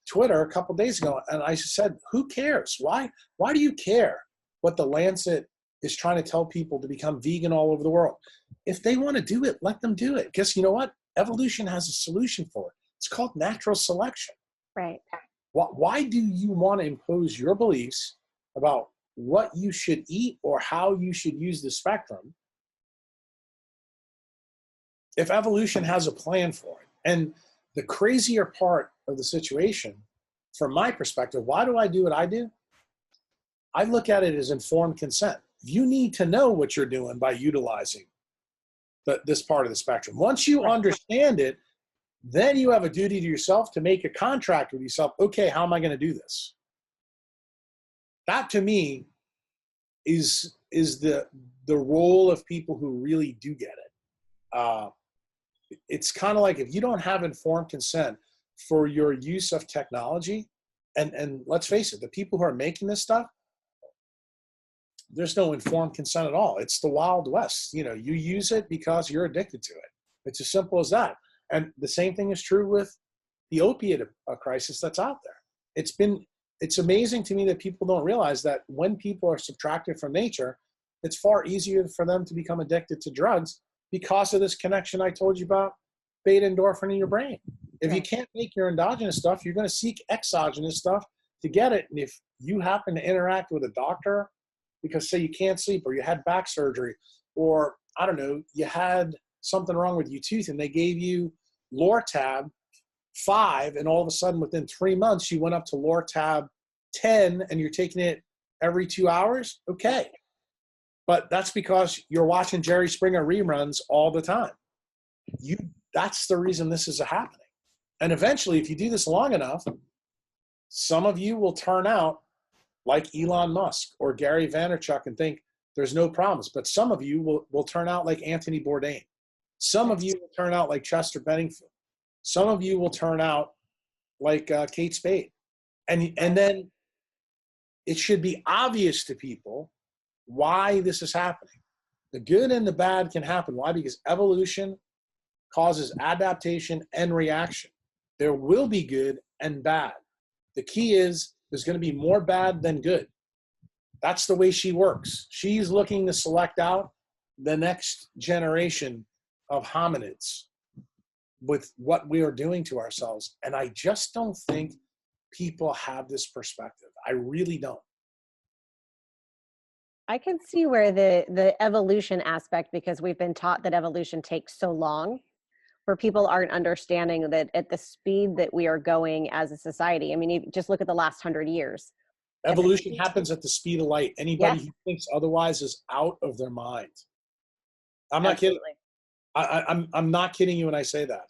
Twitter a couple days ago. And I said, who cares? Why do you care what the Lancet is trying to tell people to become vegan all over the world? If they want to do it, let them do it. Because you know what? Evolution has a solution for it. It's called natural selection. Right. Why do you want to impose your beliefs about what you should eat or how you should use the spectrum if evolution has a plan for it? And the crazier part of the situation, from my perspective, why do I do what I do? I look at it as informed consent. You need to know what you're doing by utilizing this part of the spectrum. Once you understand it, then you have a duty to yourself to make a contract with yourself. Okay, how am I going to do this? That to me is the role of people who really do get it. It's kind of like, if you don't have informed consent for your use of technology, and let's face it, the people who are making this stuff, there's no informed consent at all. It's the Wild West. You use it because you're addicted to it. It's as simple as that. And the same thing is true with the opiate crisis that's out there. It's amazing to me that people don't realize that when people are subtracted from nature, it's far easier for them to become addicted to drugs because of this connection I told you about, beta endorphin in your brain. If you can't make your endogenous stuff, you're going to seek exogenous stuff to get it. And if you happen to interact with a doctor because, say, you can't sleep, or you had back surgery, or I don't know, you had something wrong with your tooth and they gave you Lortab 5, and all of a sudden within 3 months you went up to Lortab 10 and you're taking it every 2 hours, okay. But that's because you're watching Jerry Springer reruns all the time. That's the reason this is happening. And eventually, if you do this long enough, some of you will turn out like Elon Musk or Gary Vaynerchuk and think there's no problems. But some of you will turn out like Anthony Bourdain. Some of you will turn out like Chester Bennington. Some of you will turn out like Kate Spade. And then it should be obvious to people why this is happening. The good and the bad can happen. Why? Because evolution causes adaptation and reaction. There will be good and bad. The key is there's going to be more bad than good. That's the way she works. She's looking to select out the next generation of hominids with what we are doing to ourselves. And I just don't think people have this perspective. I really don't. I can see where the evolution aspect, because we've been taught that evolution takes so long, where people aren't understanding that at the speed that we are going as a society. I mean, you just look at the last 100 years. Evolution happens at the speed of light. Anybody who thinks otherwise is out of their mind. I'm not kidding. I'm not kidding you when I say that.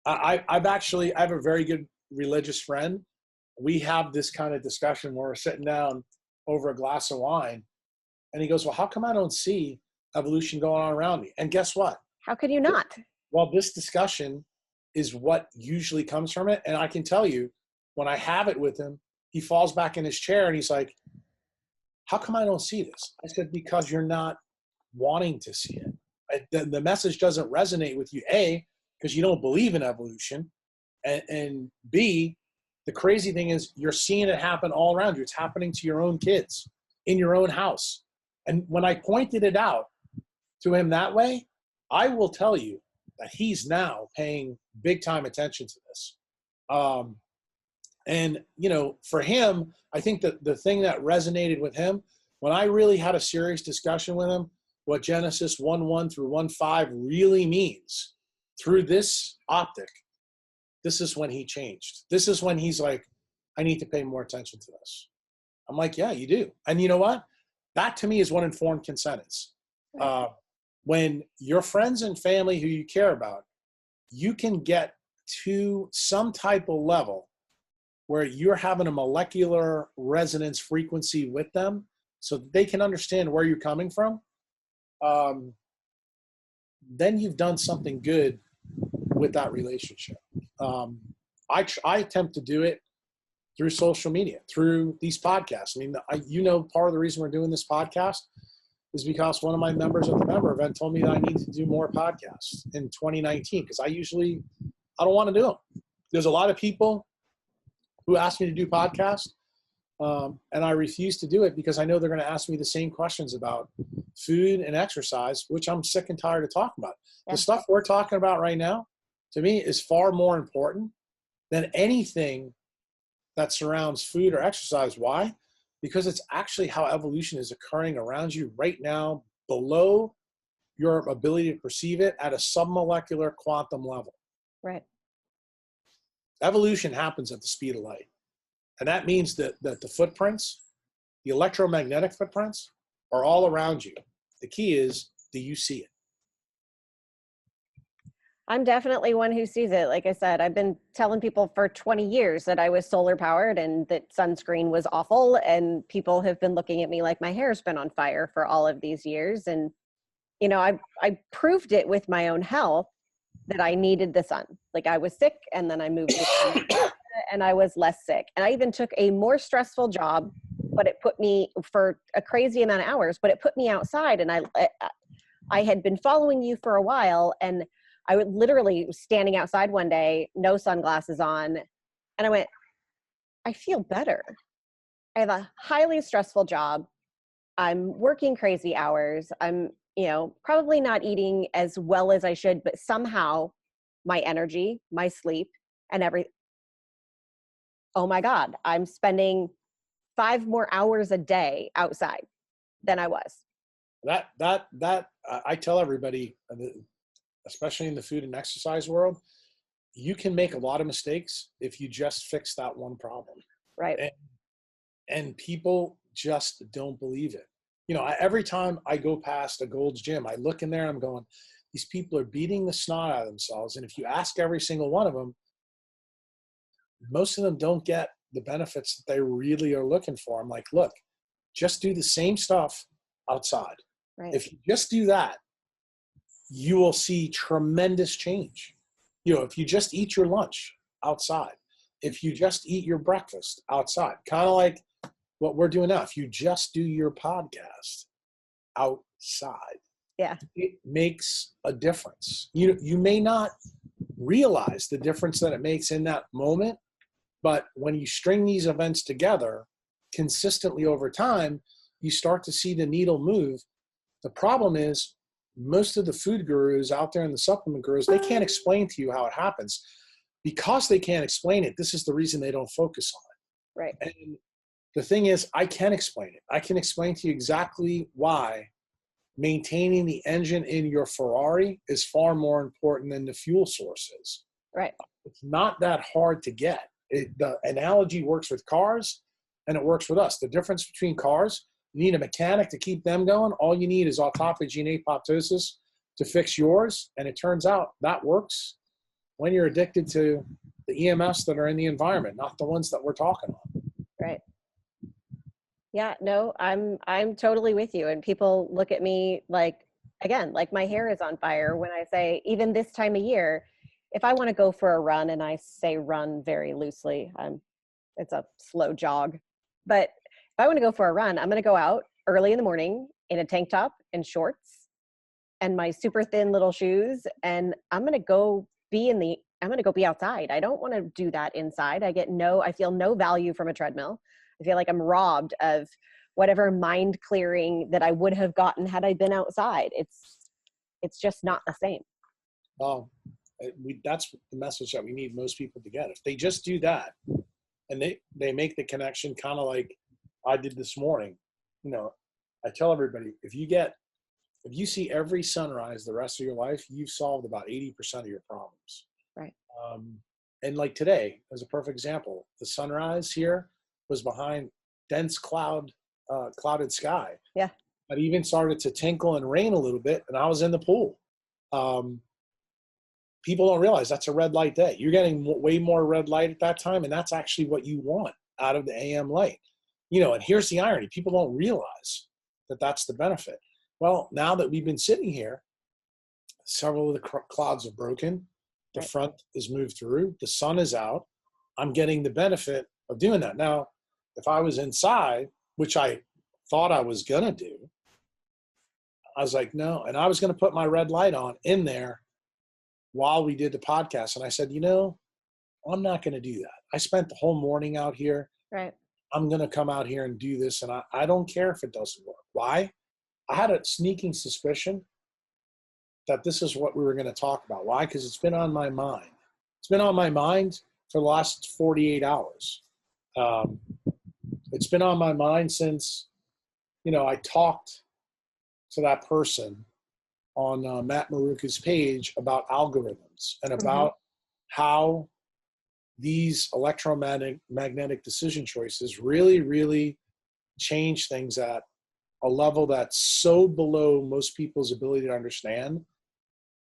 I have a very good religious friend. We have this kind of discussion where we're sitting down over a glass of wine, and he goes, well, how come I don't see evolution going on around me? And guess what? How could you not? Well, this discussion is what usually comes from it. And I can tell you, when I have it with him, he falls back in his chair and he's like, how come I don't see this? I said, because you're not wanting to see it. The message doesn't resonate with you, A, because you don't believe in evolution, and B, the crazy thing is you're seeing it happen all around you. It's happening to your own kids in your own house. And when I pointed it out to him that way, I will tell you that he's now paying big time attention to this. And, for him, I think that the thing that resonated with him, when I really had a serious discussion with him, what Genesis 1:1 through 1:5 really means through this optic, this is when he changed. This is when he's like, I need to pay more attention to this. I'm like, yeah, you do. And you know what? That to me is what informed consent is. When your friends and family who you care about, you can get to some type of level where you're having a molecular resonance frequency with them so that they can understand where you're coming from, then you've done something good with that relationship. I attempt to do it through social media, through these podcasts. I mean, part of the reason we're doing this podcast is because one of my members at the member event told me that I need to do more podcasts in 2019 because I don't want to do them. There's a lot of people who ask me to do podcasts, and I refuse to do it because I know they're going to ask me the same questions about food and exercise, which I'm sick and tired of talking about. Yeah. The stuff we're talking about right now, to me, is far more important than anything that surrounds food or exercise. Why? Because it's actually how evolution is occurring around you right now, below your ability to perceive it at a submolecular quantum level. Right. Evolution happens at the speed of light. And that means that the footprints, the electromagnetic footprints, are all around you. The key is, do you see it? I'm definitely one who sees it. Like I said, I've been telling people for 20 years that I was solar powered and that sunscreen was awful. And people have been looking at me like my hair's been on fire for all of these years. And, I proved it with my own health that I needed the sun. Like I was sick and then I moved to and I was less sick. And I even took a more stressful job but it put me for a crazy amount of hours, but it put me outside. And I had been following you for a while, and I would literally standing outside one day, no sunglasses on. And I went, I feel better. I have a highly stressful job. I'm working crazy hours. I'm, probably not eating as well as I should, but somehow my energy, my sleep, and oh my God, I'm spending 5 more hours a day outside than I was. I tell everybody, especially in the food and exercise world, you can make a lot of mistakes if you just fix that one problem. Right. And people just don't believe it. Every time I go past a Gold's Gym, I look in there and I'm going, these people are beating the snot out of themselves. And if you ask every single one of them, most of them don't get the benefits that they really are looking for. I'm like, look, just do the same stuff outside. Right. If you just do that, you will see tremendous change. If you just eat your lunch outside, if you just eat your breakfast outside, kind of like what we're doing now, if you just do your podcast outside, it makes a difference. You may not realize the difference that it makes in that moment, but when you string these events together consistently over time, you start to see the needle move. The problem is most of the food gurus out there and the supplement gurus, they can't explain to you how it happens. Because they can't explain it, this is the reason they don't focus on it. Right. And the thing is, I can explain it. I can explain to you exactly why maintaining the engine in your Ferrari is far more important than the fuel source is. Right. It's not that hard to get. The analogy works with cars and it works with us. The difference between cars, you need a mechanic to keep them going. All you need is autophagy and apoptosis to fix yours. And it turns out that works when you're addicted to the EMFs that are in the environment, not the ones that we're talking about. Right. Yeah, no, I'm totally with you. And people look at me like my hair is on fire when I say, even this time of year, if I want to go for a run, and I say run very loosely, it's a slow jog, but if I want to go for a run, I'm going to go out early in the morning in a tank top and shorts and my super thin little shoes. And I'm going to go be outside. I don't want to do that inside. I feel no value from a treadmill. I feel like I'm robbed of whatever mind clearing that I would have gotten had I been outside. It's just not the same. Well, that's the message that we need most people to get. If they just do that and they make the connection, kind of like I did this morning, I tell everybody, if you see every sunrise the rest of your life, you've solved about 80% of your problems. Right. And like today, as a perfect example, the sunrise here was behind dense clouded sky. Yeah. It even started to tinkle and rain a little bit, and I was in the pool. People don't realize that's a red light day. You're getting way more red light at that time, and that's actually what you want out of the AM light. And here's the irony. People don't realize that that's the benefit. Well, now that we've been sitting here, several of the clouds are broken. The front is moved through. The sun is out. I'm getting the benefit of doing that. Now, if I was inside, which I thought I was going to do, I was like, no. And I was going to put my red light on in there while we did the podcast. And I said, I'm not going to do that. I spent the whole morning out here. Right. I'm going to come out here and do this. And I don't care if it doesn't work. Why? I had a sneaking suspicion that this is what we were going to talk about. Why? Because it's been on my mind. It's been on my mind for the last 48 hours. It's been on my mind since, I talked to that person on Matt Maruka's page about algorithms and about how these electromagnetic decision choices really, really change things at a level that's so below most people's ability to understand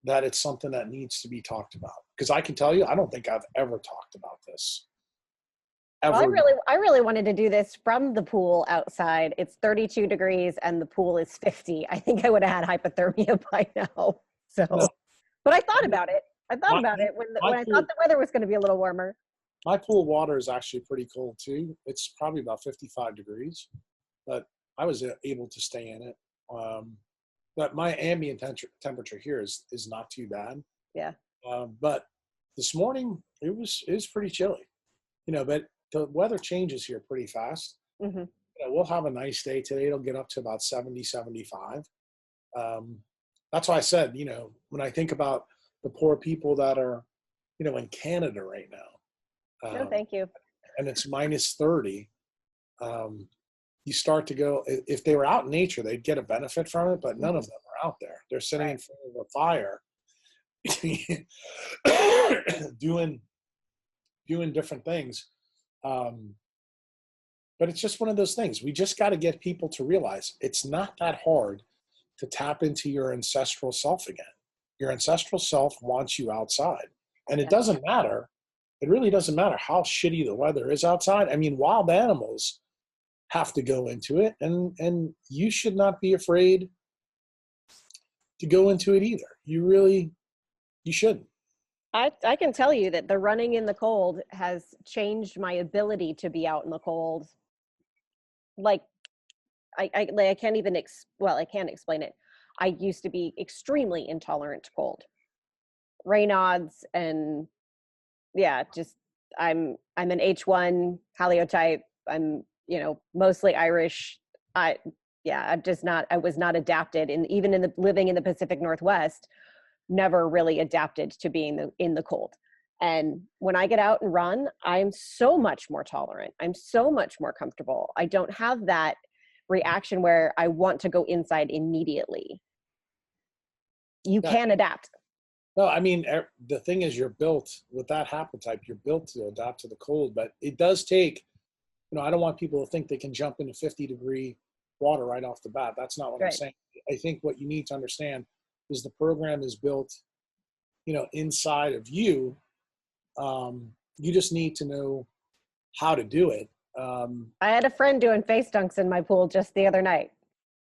that it's something that needs to be talked about. Because I can tell you, I don't think I've ever talked about this. Ever. Well, I really wanted to do this from the pool outside. It's 32 degrees and the pool is 50. I think I would have had hypothermia by now. So, no. But I thought about it. When I thought the weather was going to be a little warmer. My pool water is actually pretty cold too. It's probably about 55 degrees, but I was able to stay in it. But my ambient temperature here is not too bad. Yeah. But this morning it was pretty chilly, but the weather changes here pretty fast. Hmm. We'll have a nice day today. It'll get up to about 70, 75. Um, that's why I said, when I think about the poor people that are, in Canada right now, No, thank you. and it's minus 30, you start to go, if they were out in nature, they'd get a benefit from it, but none Hmm. of them are out there. They're sitting in Right. front of a fire doing different things. Um, but it's just one of those things. We just got to get people to realize it's not that hard to tap into your ancestral self again. Your ancestral self wants you outside. And it Yeah. doesn't matter. It really doesn't matter how shitty the weather is outside. I mean, wild animals have to go into it, and you should not be afraid to go into it either. You shouldn't. I can tell you that the running in the cold has changed my ability to be out in the cold. Like I can't even well, I can't explain it. I used to be extremely intolerant to cold. Raynaud's and yeah, just I'm an H1 haliotype. I'm, mostly Irish. I yeah, I was not adapted even in the living in the Pacific Northwest, never really adapted to being in the cold. And when I get out and run, I'm so much more tolerant. I'm so much more comfortable. I don't have that reaction where I want to go inside immediately. You Yeah. can adapt. No, I mean, the thing is, you're built with that haplotype, you're built to adapt to the cold, but it does take, I don't want people to think they can jump into 50-degree water right off the bat. That's not what I'm Right. saying. I think what you need to understand is the program is built, inside of you. You just need to know how to do it. I had a friend doing face dunks in my pool just the other night.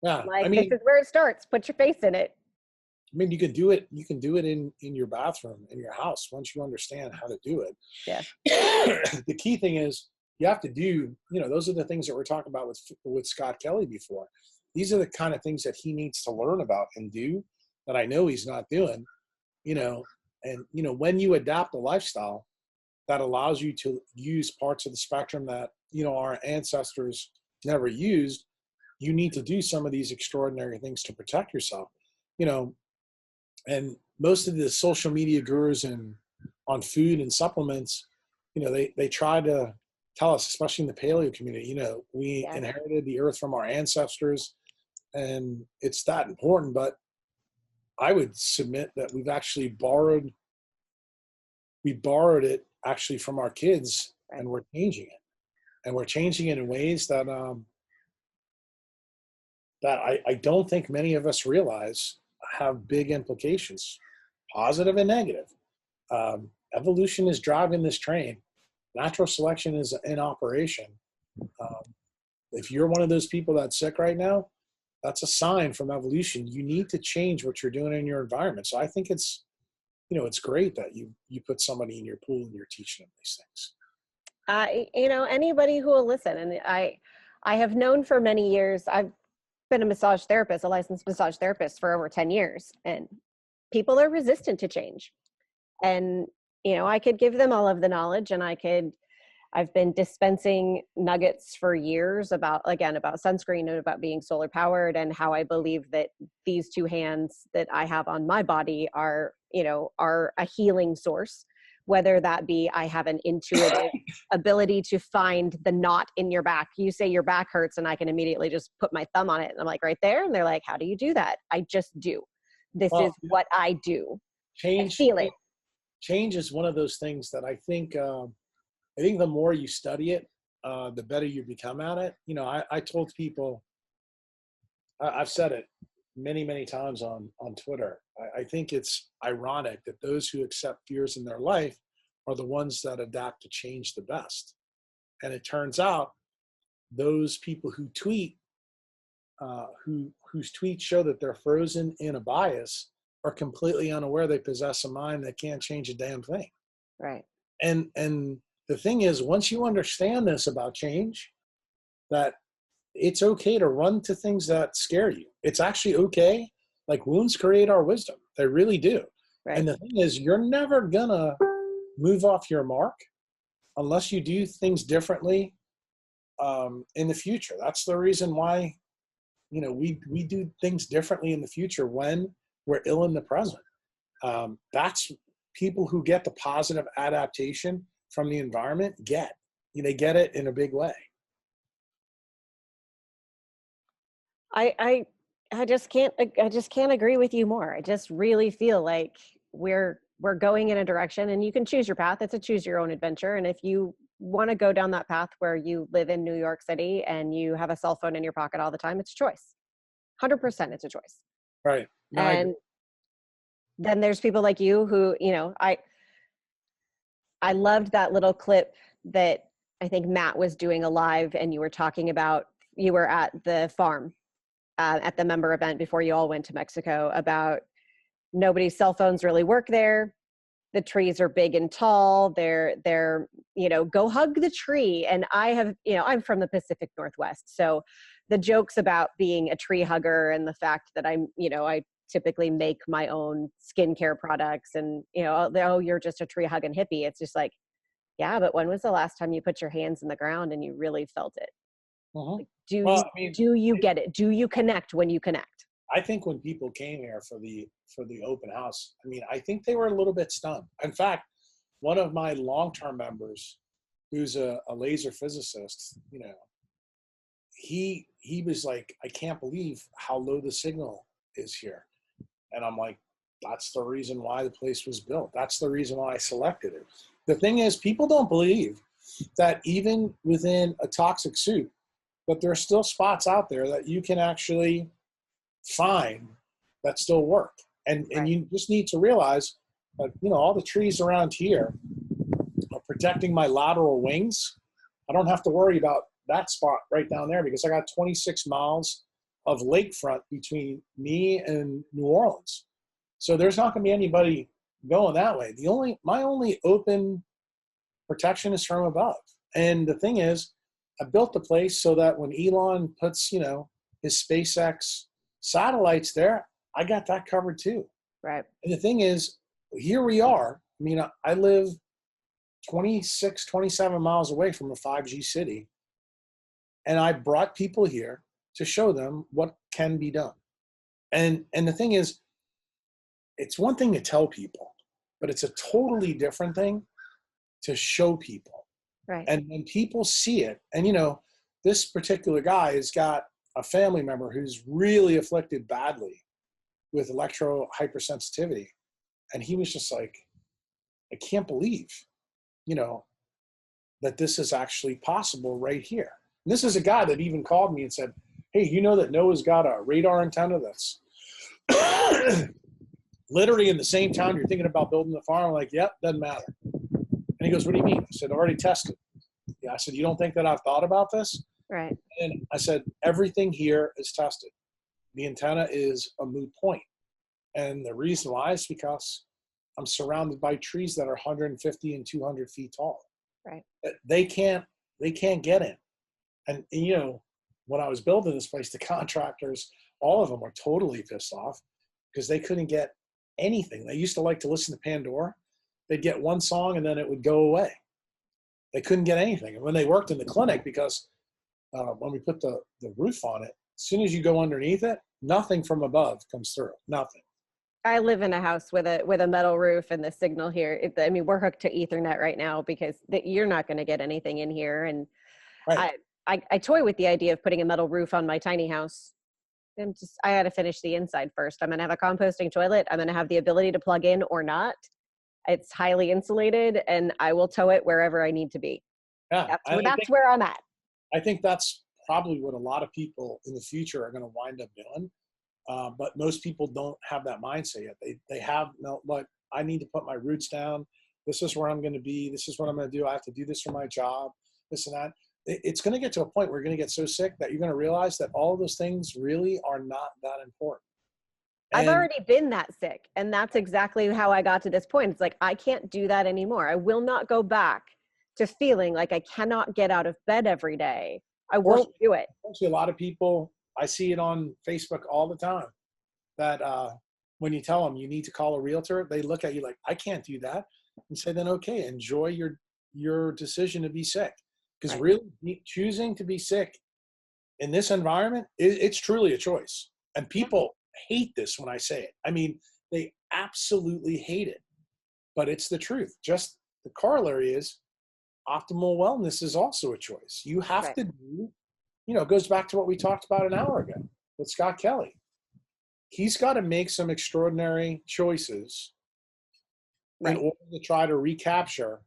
Yeah, I Like, this mean, is where it starts. Put your face in it. you can do it. You can do it in your bathroom, in your house, once you understand how to do it. Yeah. The key thing is you have to do, those are the things that we're talking about with Scott Kelly before. These are the kind of things that he needs to learn about and do that I know he's not doing, and, when you adapt a lifestyle that allows you to use parts of the spectrum that, our ancestors never used, you need to do some of these extraordinary things to protect yourself, you know, and most of the social media gurus and on food and supplements, they try to tell us, especially in the paleo community, we Yeah. inherited the earth from our ancestors and it's that important. But I would submit that we borrowed it actually from our kids, Right. and we're changing it. And we're changing it in ways that that I don't think many of us realize have big implications, positive and negative. Evolution is driving this train. Natural selection is in operation. Um, if you're one of those people that's sick right now, that's a sign from evolution. You need to change what you're doing in your environment. So I think it's great that you put somebody in your pool and you're teaching them these things. Anybody who will listen, and I have known for many years. I've been a massage therapist, a licensed massage therapist for over 10 years, and people are resistant to change. And I could give them all of the knowledge, and I've been dispensing nuggets for years about sunscreen and about being solar powered, and how I believe that these two hands that I have on my body are a healing source, whether that be I have an intuitive ability to find the knot in your back. You say your back hurts and I can immediately just put my thumb on it and I'm like, right there. And they're like, how do you do that? I just do. This Well, is what I do. I change feel it. change is one of those things that I think the more you study it, the better you become at it. I told people, I've said it many, many times on Twitter. I think it's ironic that those who accept fears in their life are the ones that adapt to change the best. And it turns out those people who tweet, whose tweets show that they're frozen in a bias, are completely unaware they possess a mind that can't change a damn thing. Right. And the thing is, once you understand this about change, that it's okay to run to things that scare you. It's actually okay. Like, wounds create our wisdom. They really do. Right. And the thing is, you're never gonna move off your mark unless you do things differently in the future. That's the reason why, we do things differently in the future when we're ill in the present. That's people who get the positive adaptation from the environment get. They get it in a big way. I just can't agree with you more. I just really feel like we're going in a direction, and you can choose your path. It's a choose your own adventure. And if you want to go down that path where you live in New York City and you have a cell phone in your pocket all the time, it's a choice. 100% it's a choice. Right. No, and then there's people like you who, I loved that little clip that I think Matt was doing a live, and you were talking about, you were at the farm at the member event before you all went to Mexico, about nobody's cell phones really work there. The trees are big and tall. They're, go hug the tree. And I have, I'm from the Pacific Northwest. So the jokes about being a tree hugger and the fact that I'm, I typically make my own skincare products, and, oh, you're just a tree hugging hippie. It's just like, yeah, but when was the last time you put your hands in the ground and you really felt it? Like, do you get it? Do you connect when you connect? I think when people came here for the open house, I think they were a little bit stunned. In fact, one of my long-term members, who's a laser physicist, he was like, I can't believe how low the signal is here. And I'm like, that's the reason why the place was built. That's the reason why I selected it. The thing is, people don't believe that even within a toxic soup, but there are still spots out there that you can actually find that still work. And you just need to realize that, all the trees around here are protecting my lateral wings. I don't have to worry about that spot right down there because I got 26 miles of lakefront between me and New Orleans. So there's not going to be anybody going that way. My only open protection is from above. And the thing is, I built the place so that when Elon puts, his SpaceX satellites there, I got that covered too. Right. And the thing is, here we are. I live 26, 27 miles away from a 5G city. And I brought people here to show them what can be done. And the thing is, it's one thing to tell people, but it's a totally different thing to show people. Right. And when people see it, and this particular guy has got a family member who's really afflicted badly with electro hypersensitivity. And he was just like, I can't believe, that this is actually possible right here. And this is a guy that even called me and said, hey, that Noah's got a radar antenna that's literally in the same town you're thinking about building the farm? I'm like, yep, doesn't matter. And he goes, what do you mean? I said, already tested. Yeah, I said, you don't think that I've thought about this? Right. And I said, everything here is tested. The antenna is a moot point. And the reason why is because I'm surrounded by trees that are 150 and 200 feet tall. Right. They can't get in. And when I was building this place, the contractors, all of them were totally pissed off because they couldn't get anything. They used to like to listen to Pandora. They'd get one song and then it would go away. They couldn't get anything. And when they worked in the clinic, because when we put the roof on it, as soon as you go underneath it, nothing from above comes through. Nothing. I live in a house with a metal roof, and the signal here, we're hooked to Ethernet right now because you're not going to get anything in here. And right. I toy with the idea of putting a metal roof on my tiny house. I got to finish the inside first. I'm going to have a composting toilet. I'm going to have the ability to plug in or not. It's highly insulated, and I will tow it wherever I need to be. Yeah, that's where I'm at. I think that's probably what a lot of people in the future are going to wind up doing. But most people don't have that mindset yet. They have, no, look, I need to put my roots down. This is where I'm going to be. This is what I'm going to do. I have to do this for my job, this and that. It's going to get to a point where you're going to get so sick that you're going to realize that all of those things really are not that important. I've already been that sick. And that's exactly how I got to this point. It's like, I can't do that anymore. I will not go back to feeling like I cannot get out of bed every day, I won't Unfortunately, do it. a lot of people, I see it on Facebook all the time, that when you tell them you need to call a realtor, they look at you like, I can't do that. And say, then, okay, enjoy your decision to be sick. Because Right. really choosing to be sick in this environment, it's truly a choice. And Yeah. people hate this when I say it. I mean, they absolutely hate it, but it's the truth. Just the corollary is optimal wellness is also a choice. You have Right. to do, it goes back to what we talked about an hour ago with Scott Kelly. He's got to make some extraordinary choices in Right. order to try to recapture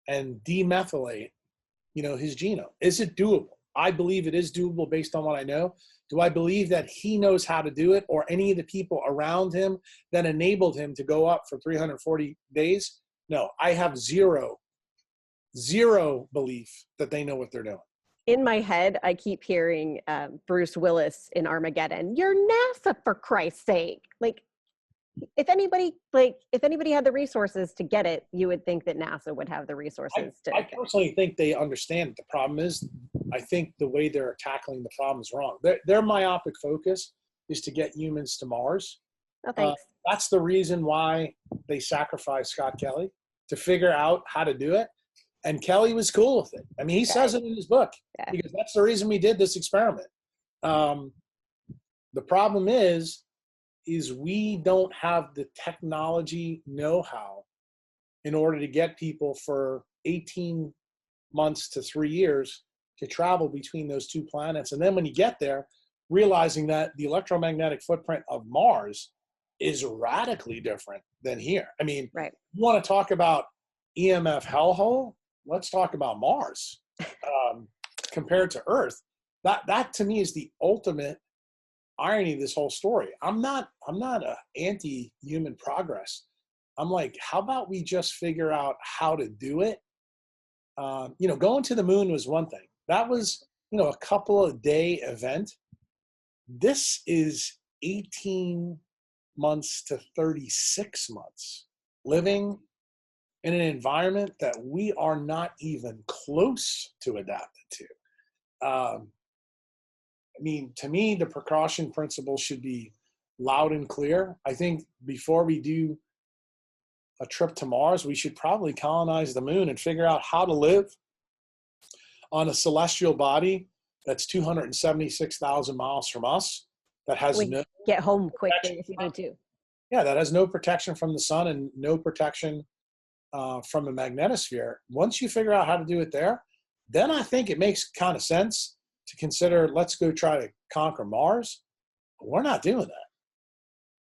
and demethylate, his genome. Is it doable? I believe it is doable based on what I know. Do I believe that he knows how to do it, or any of the people around him that enabled him to go up for 340 days? No, I have zero belief that they know what they're doing. In my head, I keep hearing Bruce Willis in Armageddon. You're NASA, for Christ's sake. Like, if anybody had the resources to get it, you would think that NASA would have the resources to I get it. personally think they understand the problem is. I think the way they're tackling the problem is wrong. Their myopic focus is to get humans to Mars. Oh, thanks. That's the reason why they sacrificed Scott Kelly, to figure out how to do it. And Kelly was cool with it. I mean, he says it in his book, Yeah. because that's the reason we did this experiment. The problem is we don't have the technology know-how in order to get people for 18 months to 3 years to travel between those two planets. And then when you get there, realizing that the electromagnetic footprint of Mars is radically different than here. I mean, Right. you want to talk about EMF hellhole? Let's talk about Mars compared to Earth. That to me is the ultimate irony of this whole story. I'm not a anti-human progress. I'm like, how about we just figure out how to do it? Going to the moon was one thing. That was, a couple of day event. This is 18 months to 36 months living in an environment that we are not even close to adapted to. I mean, to me, the precaution principle should be loud and clear. I think before we do a trip to Mars, we should probably colonize the moon and figure out how to live on a celestial body that's 276,000 miles from us, that has We no get home quickly protection if you need to. that has no protection from the sun and no protection from the magnetosphere. Once you figure out how to do it there, then I think it makes kind of sense to consider, let's go try to conquer Mars. But we're not doing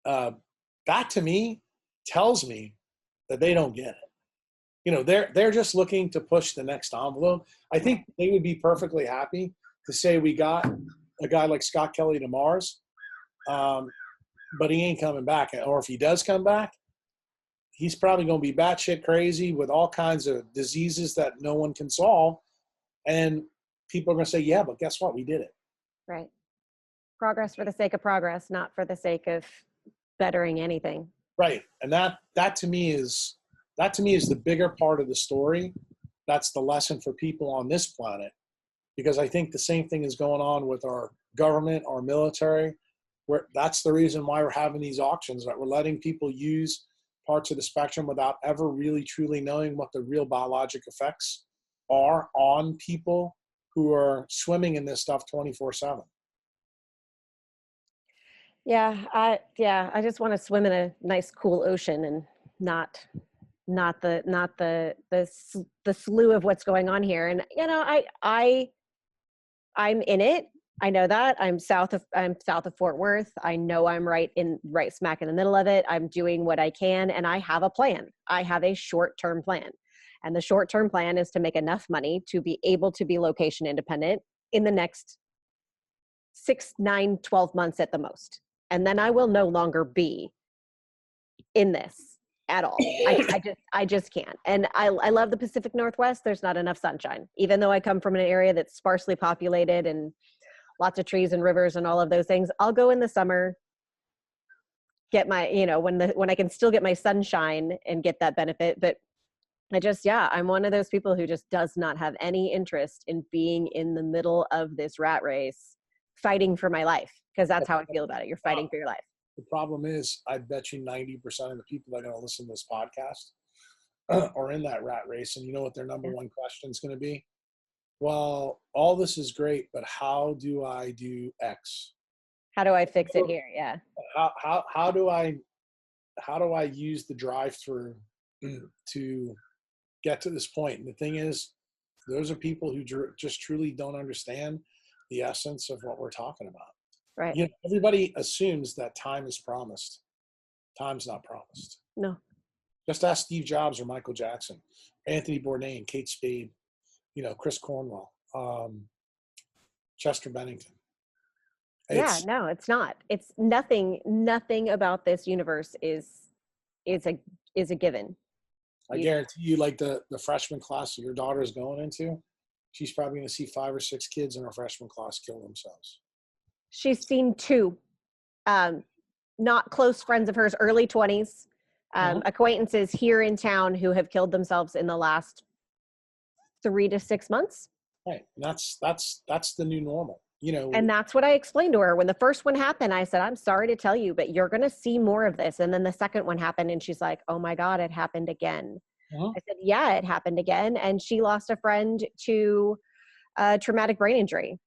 that. That to me tells me that they don't get it. They're just looking to push the next envelope. I think they would be perfectly happy to say we got a guy like Scott Kelly to Mars, but he ain't coming back. Or if he does come back, he's probably going to be batshit crazy with all kinds of diseases that no one can solve. And people are going to say, yeah, but guess what? We did it. Right. Progress for the sake of progress, not for the sake of bettering anything. Right. And that to me is the bigger part of the story. That's the lesson for people on this planet, because I think the same thing is going on with our government, our military, where that's the reason why we're having these auctions, that we're letting people use parts of the spectrum without ever really truly knowing what the real biologic effects are on people who are swimming in this stuff 24/7. Yeah, I just want to swim in a nice, cool ocean and not the slew of what's going on here. And I'm in it. I know that I'm south of Fort Worth. I know I'm right smack in the middle of it. I'm doing what I can, and I have a plan. I have a short-term plan. And the short-term plan is to make enough money to be able to be location independent in the next 6, 9, 12 months at the most. And then I will no longer be in this at all. I just can't. And I love the Pacific Northwest. There's not enough sunshine. Even though I come from an area that's sparsely populated and lots of trees and rivers and all of those things, I'll go in the summer, get my, when I can still get my sunshine and get that benefit. But I'm one of those people who just does not have any interest in being in the middle of this rat race, fighting for my life, because that's how I feel about it. You're fighting for your life. The problem is, I bet you 90% of the people that are going to listen to this podcast are in that rat race. And you know what their number one question is going to be? Well, all this is great, but how do I do X? How do I fix it here? Yeah. How do I use the drive-through to get to this point? And the thing is, those are people who just truly don't understand the essence of what we're talking about. Right. You know, everybody assumes that time is promised. Time's not promised. No. Just ask Steve Jobs or Michael Jackson, Anthony Bourdain, Kate Spade, you know, Chris Cornwell, Chester Bennington. No, it's not. It's nothing about this universe is a given. I guarantee you, like the freshman class that your daughter is going into, she's probably going to see 5 or 6 kids in her freshman class kill themselves. She's seen 2, not close friends of hers, early 20s, acquaintances here in town who have killed themselves in the last 3 to 6 months. Right. And that's the new normal, you know. And that's what I explained to her. When the first one happened, I said, I'm sorry to tell you, but you're going to see more of this. And then the second one happened and she's like, oh my God, it happened again. I said, yeah, it happened again. And she lost a friend to traumatic brain injury.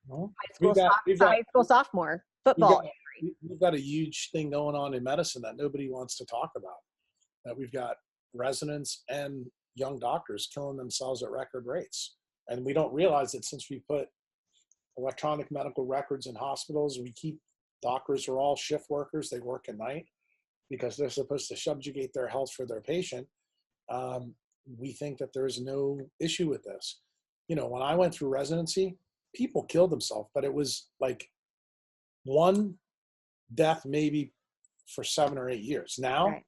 High school sophomore football injury. We've got a huge thing going on in medicine that nobody wants to talk about. That we've got residents and young doctors killing themselves at record rates. And we don't realize that since we put electronic medical records in hospitals, doctors are all shift workers. They work at night because they're supposed to subjugate their health for their patient. We think that there's no issue with this. You know, when I went through residency, people killed themselves, but it was like one death maybe for 7 or 8 years. Now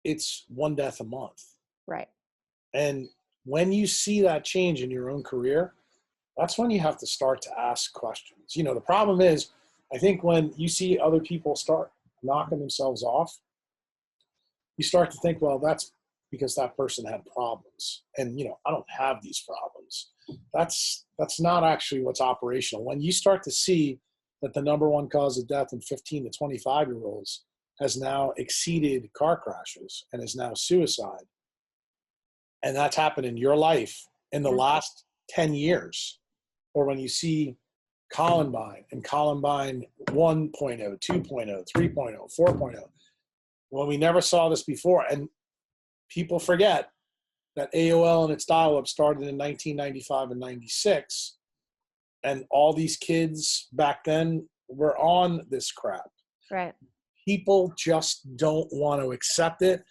it's one death a month. Right. And when you see that change in your own career, that's when you have to start to ask questions. You know, the problem is, I think when you see other people start knocking themselves off, you start to think, well, that's because that person had problems. And, you know, I don't have these problems. That's not actually what's operational. When you start to see that the number one cause of death in 15 to 25-year-olds has now exceeded car crashes and is now suicide, and that's happened in your life in the last 10 years, or when you see Columbine and Columbine 1.0, 2.0, 3.0, 4.0, when we never saw this before. And people forget that AOL and its dial-up started in 1995 and 96, and all these kids back then were on this crap. Right. People just don't want to accept it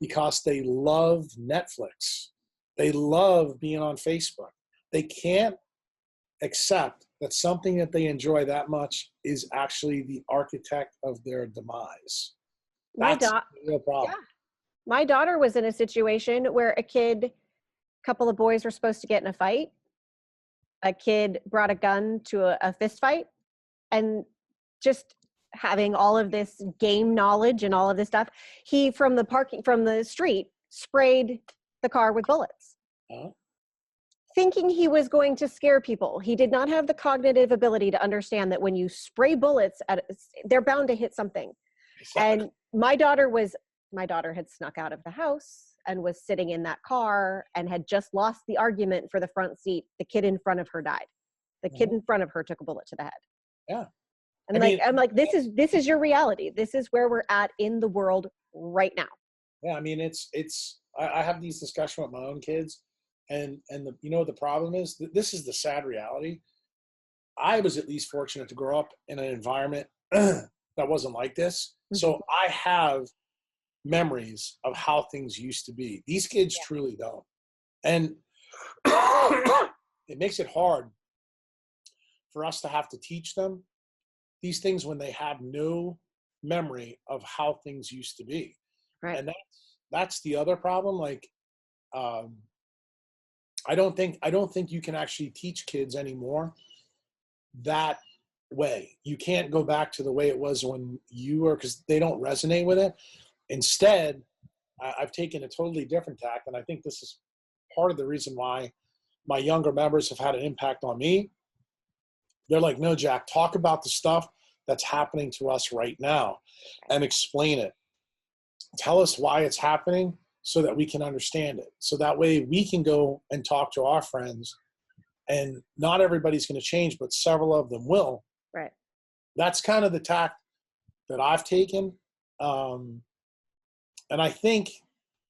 because they love Netflix. They love being on Facebook. They can't accept that something that they enjoy that much is actually the architect of their demise. That's the real problem. Yeah. My daughter was in a situation where a couple of boys were supposed to get in a fight. A kid brought a gun to a fist fight, and just having all of this game knowledge and all of this stuff, he from the street sprayed the car with bullets, thinking he was going to scare people. He did not have the cognitive ability to understand that when you spray bullets they're bound to hit something. Exactly. And my daughter had snuck out of the house and was sitting in that car and had just lost the argument for the front seat. The kid in front of her died. The kid in front of her took a bullet to the head. Yeah. And I'm like, this is your reality. This is where we're at in the world right now. Yeah. I mean, I have these discussions with my own kids, and you know what the problem is? This is the sad reality. I was at least fortunate to grow up in an environment that wasn't like this. Mm-hmm. So I have memories of how things used to be. These kids truly don't. And it makes it hard for us to have to teach them these things when they have no memory of how things used to be. Right. And that's the other problem. Like, I don't think you can actually teach kids anymore that way. You can't go back to the way it was when you were, because they don't resonate with it. Instead, I've taken a totally different tack. And I think this is part of the reason why my younger members have had an impact on me. They're like, no, Jack, talk about the stuff that's happening to us right now and explain it. Tell us why it's happening so that we can understand it. So that way we can go and talk to our friends, and not everybody's going to change, but several of them will. Right. That's kind of the tack that I've taken. And I think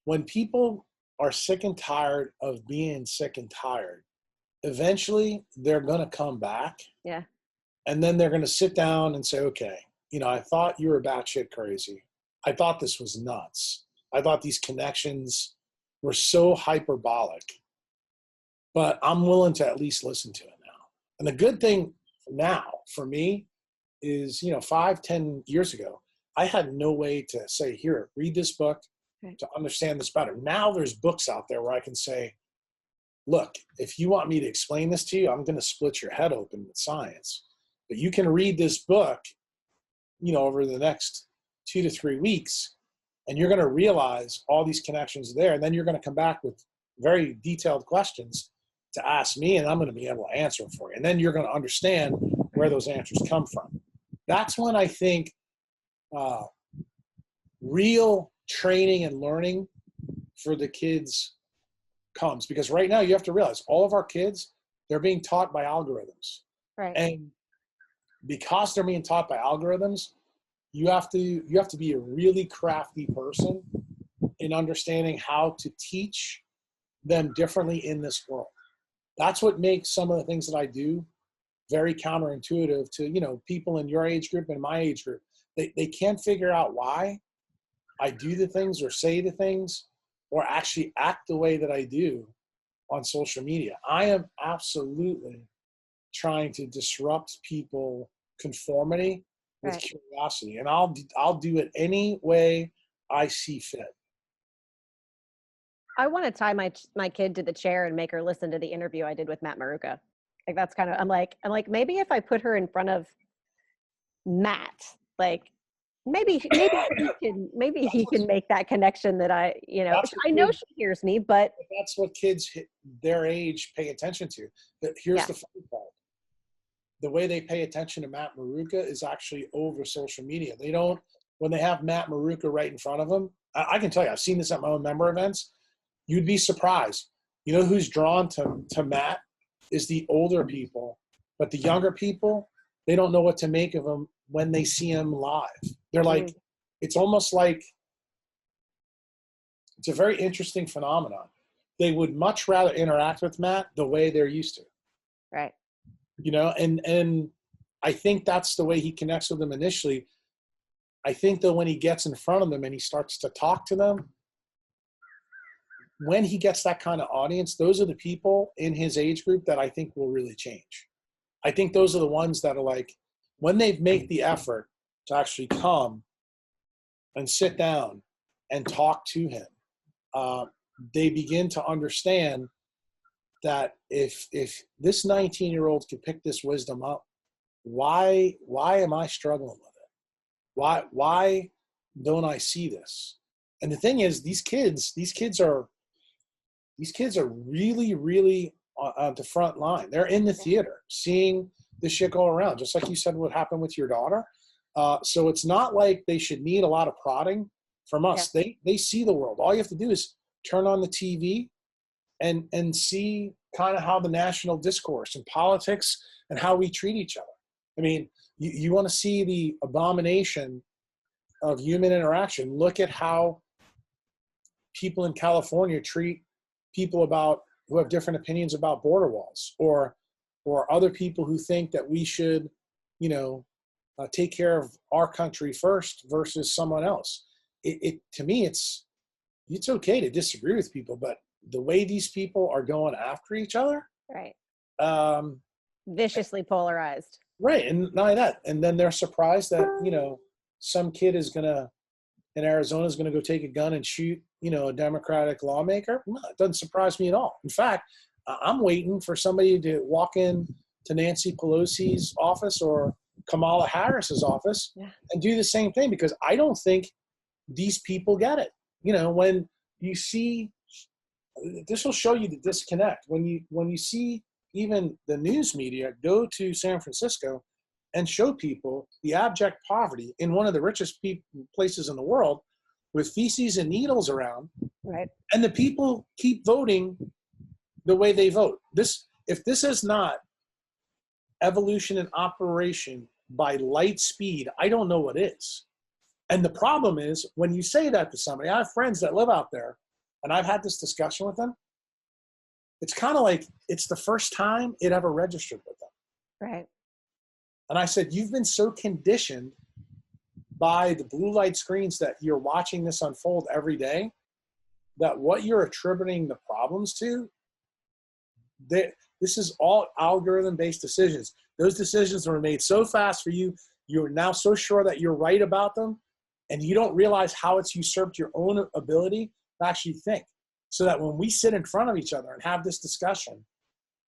when people are sick and tired of being sick and tired, eventually they're going to come back. Yeah. And then they're going to sit down and say, okay, you know, I thought you were batshit crazy. I thought this was nuts. I thought these connections were so hyperbolic, but I'm willing to at least listen to it now. And the good thing now for me is, you know, 5-10 years ago, I had no way to say, here, read this book to understand this better. Now there's books out there where I can say, look, if you want me to explain this to you, I'm going to split your head open with science. But you can read this book, you know, over the next 2 to 3 weeks, and you're going to realize all these connections there. And then you're going to come back with very detailed questions to ask me, and I'm going to be able to answer them for you. And then you're going to understand where those answers come from. That's when I think real training and learning for the kids comes. Because right now you have to realize all of our kids, they're being taught by algorithms. Right. And because they're being taught by algorithms, you have to be a really crafty person in understanding how to teach them differently in this world. That's what makes some of the things that I do very counterintuitive to, you know, people in your age group and my age group. They can't figure out why I do the things or say the things or actually act the way that I do on social media. I am absolutely trying to disrupt people conformity with curiosity, and I'll do it any way I see fit. I want to tie my kid to the chair and make her listen to the interview I did with Matt Maruka. Like that's kind of I'm like maybe if I put her in front of Matt, like maybe he can make that connection that I, you know, I know she hears me, but that's what kids their age pay attention to. But here's the funny part. The way they pay attention to Matt Maruka is actually over social media. They don't, when they have Matt Maruka right in front of them, I can tell you, I've seen this at my own member events. You'd be surprised. You know who's drawn to Matt is the older people, but the younger people, they don't know what to make of him when they see him live. They're like, it's almost like, it's a very interesting phenomenon. They would much rather interact with Matt the way they're used to. Right. You know, and I think that's the way he connects with them initially. I think that when he gets in front of them and he starts to talk to them, when he gets that kind of audience, those are the people in his age group that I think will really change. I think those are the ones that are like, when they make the effort to actually come and sit down and talk to him, they begin to understand that if this 19-year-old could pick this wisdom up, why am I struggling with it? Why don't I see this? And the thing is, these kids are really, really on the front line. They're in the theater, seeing this shit go around, just like you said what happened with your daughter. So it's not like they should need a lot of prodding from us. Yeah. They see the world. All you have to do is turn on the TV and see kind of how the national discourse and politics and how we treat each other. I mean, you want to see the abomination of human interaction. Look at how people in California treat people who have different opinions about border walls, or other people who think that we should, you know, take care of our country first versus someone else. To me, it's okay to disagree with people, but the way these people are going after each other, right? Viciously polarized, right? And not only that, and then they're surprised that, you know, some kid in Arizona is gonna go take a gun and shoot, you know, a Democratic lawmaker. No, it doesn't surprise me at all. In fact, I'm waiting for somebody to walk in to Nancy Pelosi's office or Kamala Harris's office and do the same thing, because I don't think these people get it. When you see, this will show you the disconnect. When you see even the news media go to San Francisco and show people the abject poverty in one of the richest places in the world with feces and needles around, right? And the people keep voting the way they vote. If this is not evolution and operation by light speed, I don't know what is. And the problem is, when you say that to somebody, I have friends that live out there, and I've had this discussion with them. It's kind of like it's the first time it ever registered with them. Right. And I said, you've been so conditioned by the blue light screens that you're watching this unfold every day, that what you're attributing the problems to, this is all algorithm-based decisions. Those decisions were made so fast for you. You're now so sure that you're right about them, and you don't realize how it's usurped your own ability to actually think. So that when we sit in front of each other and have this discussion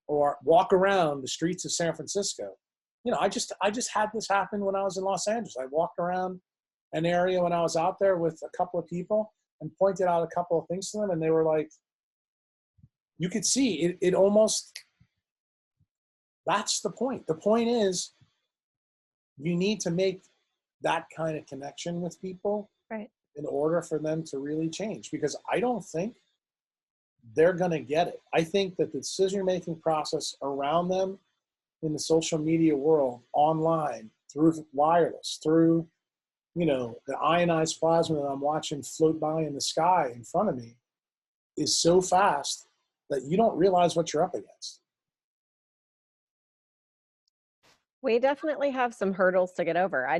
or walk around the streets of San Francisco, I just had this happen when I was in Los Angeles. I walked around an area when I was out there with a couple of people and pointed out a couple of things to them, and they were like, you could see it almost, that's the point. The point is, you need to make that kind of connection with people, right, in order for them to really change, because I don't think they're going to get it. I think that the decision-making process around them in the social media world, online, through wireless, through, the ionized plasma that I'm watching float by in the sky in front of me, is so fast that you don't realize what you're up against. We definitely have some hurdles to get over. I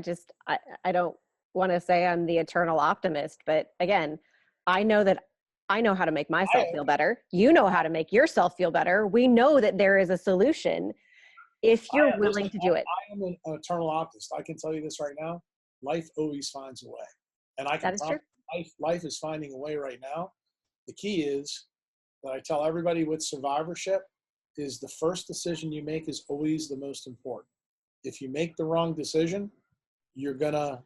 don't want to say I'm the eternal optimist, but again, I know that I know how to make myself feel better. You know how to make yourself feel better. We know that there is a solution if you're willing to do it. I am an eternal optimist. I can tell you this right now. Life always finds a way. And I can promise life is finding a way right now. The key is that I tell everybody with survivorship is the first decision you make is always the most important. If you make the wrong decision, you're gonna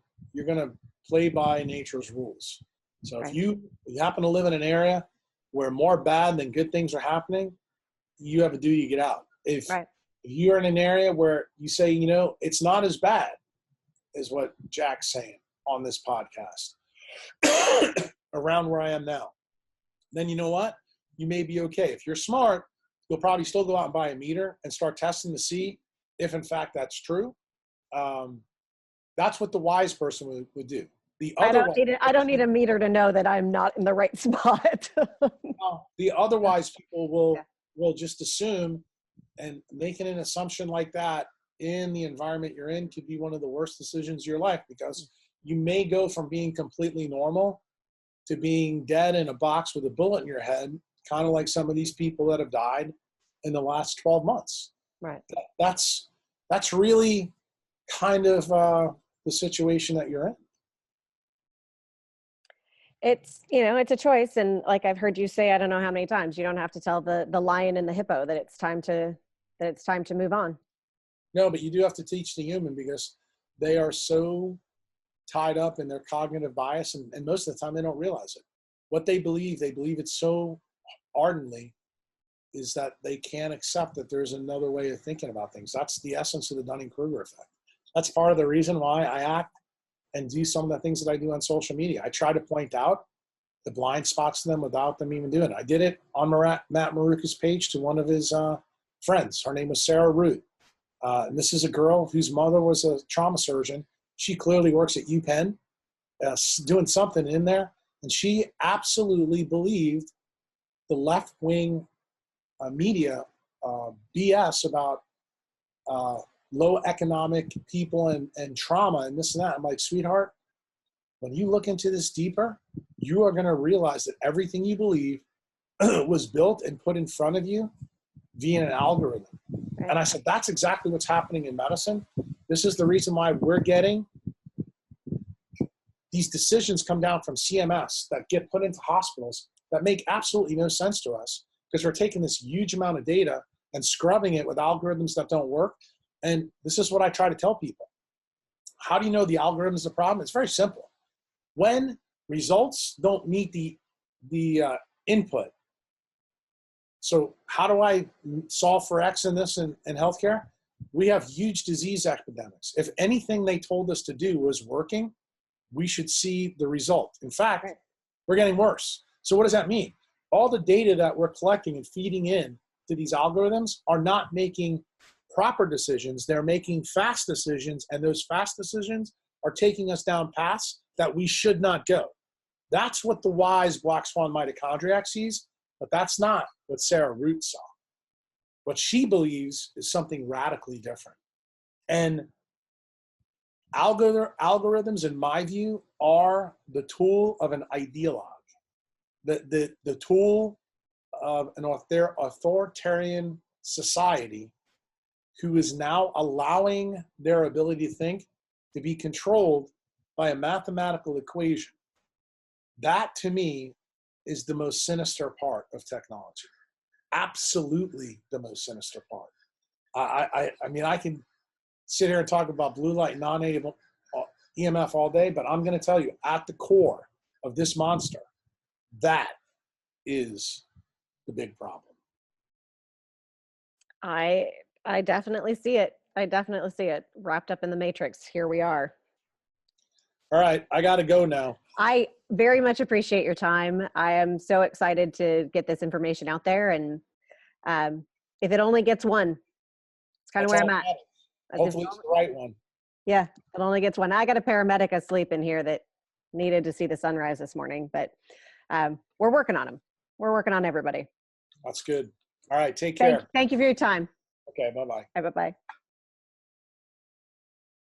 play by nature's rules. So if you happen to live in an area where more bad than good things are happening, you have a duty to get out. If you're in an area where you say, it's not as bad as what Jack's saying on this podcast around where I am now, then you know what? You may be okay. If you're smart, you'll probably still go out and buy a meter and start testing to see if in fact that's true. That's what the wise person would do. I don't need a meter to know that I'm not in the right spot. The otherwise people will just assume, and making an assumption like that in the environment you're in could be one of the worst decisions of your life, because you may go from being completely normal to being dead in a box with a bullet in your head, kind of like some of these people that have died in the last 12 months. Right. That's really kind of the situation that you're in. It's, it's a choice. And like I've heard you say, I don't know how many times, you don't have to tell the lion and the hippo that it's time to move on. No, but you do have to teach the human, because they are so tied up in their cognitive bias, and most of the time they don't realize it. What they believe it so ardently, is that they can't accept that there's another way of thinking about things. That's the essence of the Dunning-Kruger effect. That's part of the reason why I act and do some of the things that I do on social media. I try to point out the blind spots to them without them even doing it. I did it on Matt Maruka's page to one of his friends. Her name was Sarah Root. And this is a girl whose mother was a trauma surgeon. She clearly works at UPenn, doing something in there. And she absolutely believed the left-wing media BS about low economic people and trauma and this and that. I'm like, sweetheart, when you look into this deeper, you are going to realize that everything you believe was built and put in front of you via an algorithm. Right. And I said, that's exactly what's happening in medicine. This is the reason why we're getting these decisions come down from CMS that get put into hospitals that make absolutely no sense to us, because we're taking this huge amount of data and scrubbing it with algorithms that don't work. And this is what I try to tell people. How do you know the algorithm is the problem? It's very simple. When Results don't meet the input. So how do I solve for X in this in healthcare? We have huge disease epidemics. If anything they told us to do was working, we should see the result. In fact, we're getting worse. So what does that mean? All the data that we're collecting and feeding in to these algorithms are not making proper decisions. They're making fast decisions, and those fast decisions are taking us down paths that we should not go. That's what the wise black swan mitochondriac sees, but that's not what Sarah Root saw. What she believes is something radically different. And algorithms, in my view, are the tool of an ideologue, the tool of an authoritarian society who is now allowing their ability to think to be controlled by a mathematical equation. That, to me, is the most sinister part of technology. Absolutely the most sinister part. I mean, I can sit here and talk about blue light, non-native EMF all day, but I'm going to tell you, at the core of this monster, that is the big problem. I definitely see it. I definitely see it wrapped up in the matrix. Here we are. All right, I got to go now. I very much appreciate your time. I am so excited to get this information out there. And if it only gets one, it's kind of where I'm at. Hopefully it's the right one. Yeah, it only gets one. I got a paramedic asleep in here that needed to see the sunrise this morning, but we're working on them. We're working on everybody. That's good. All right, take care. Thank you for your time. Okay, bye-bye. Bye-bye.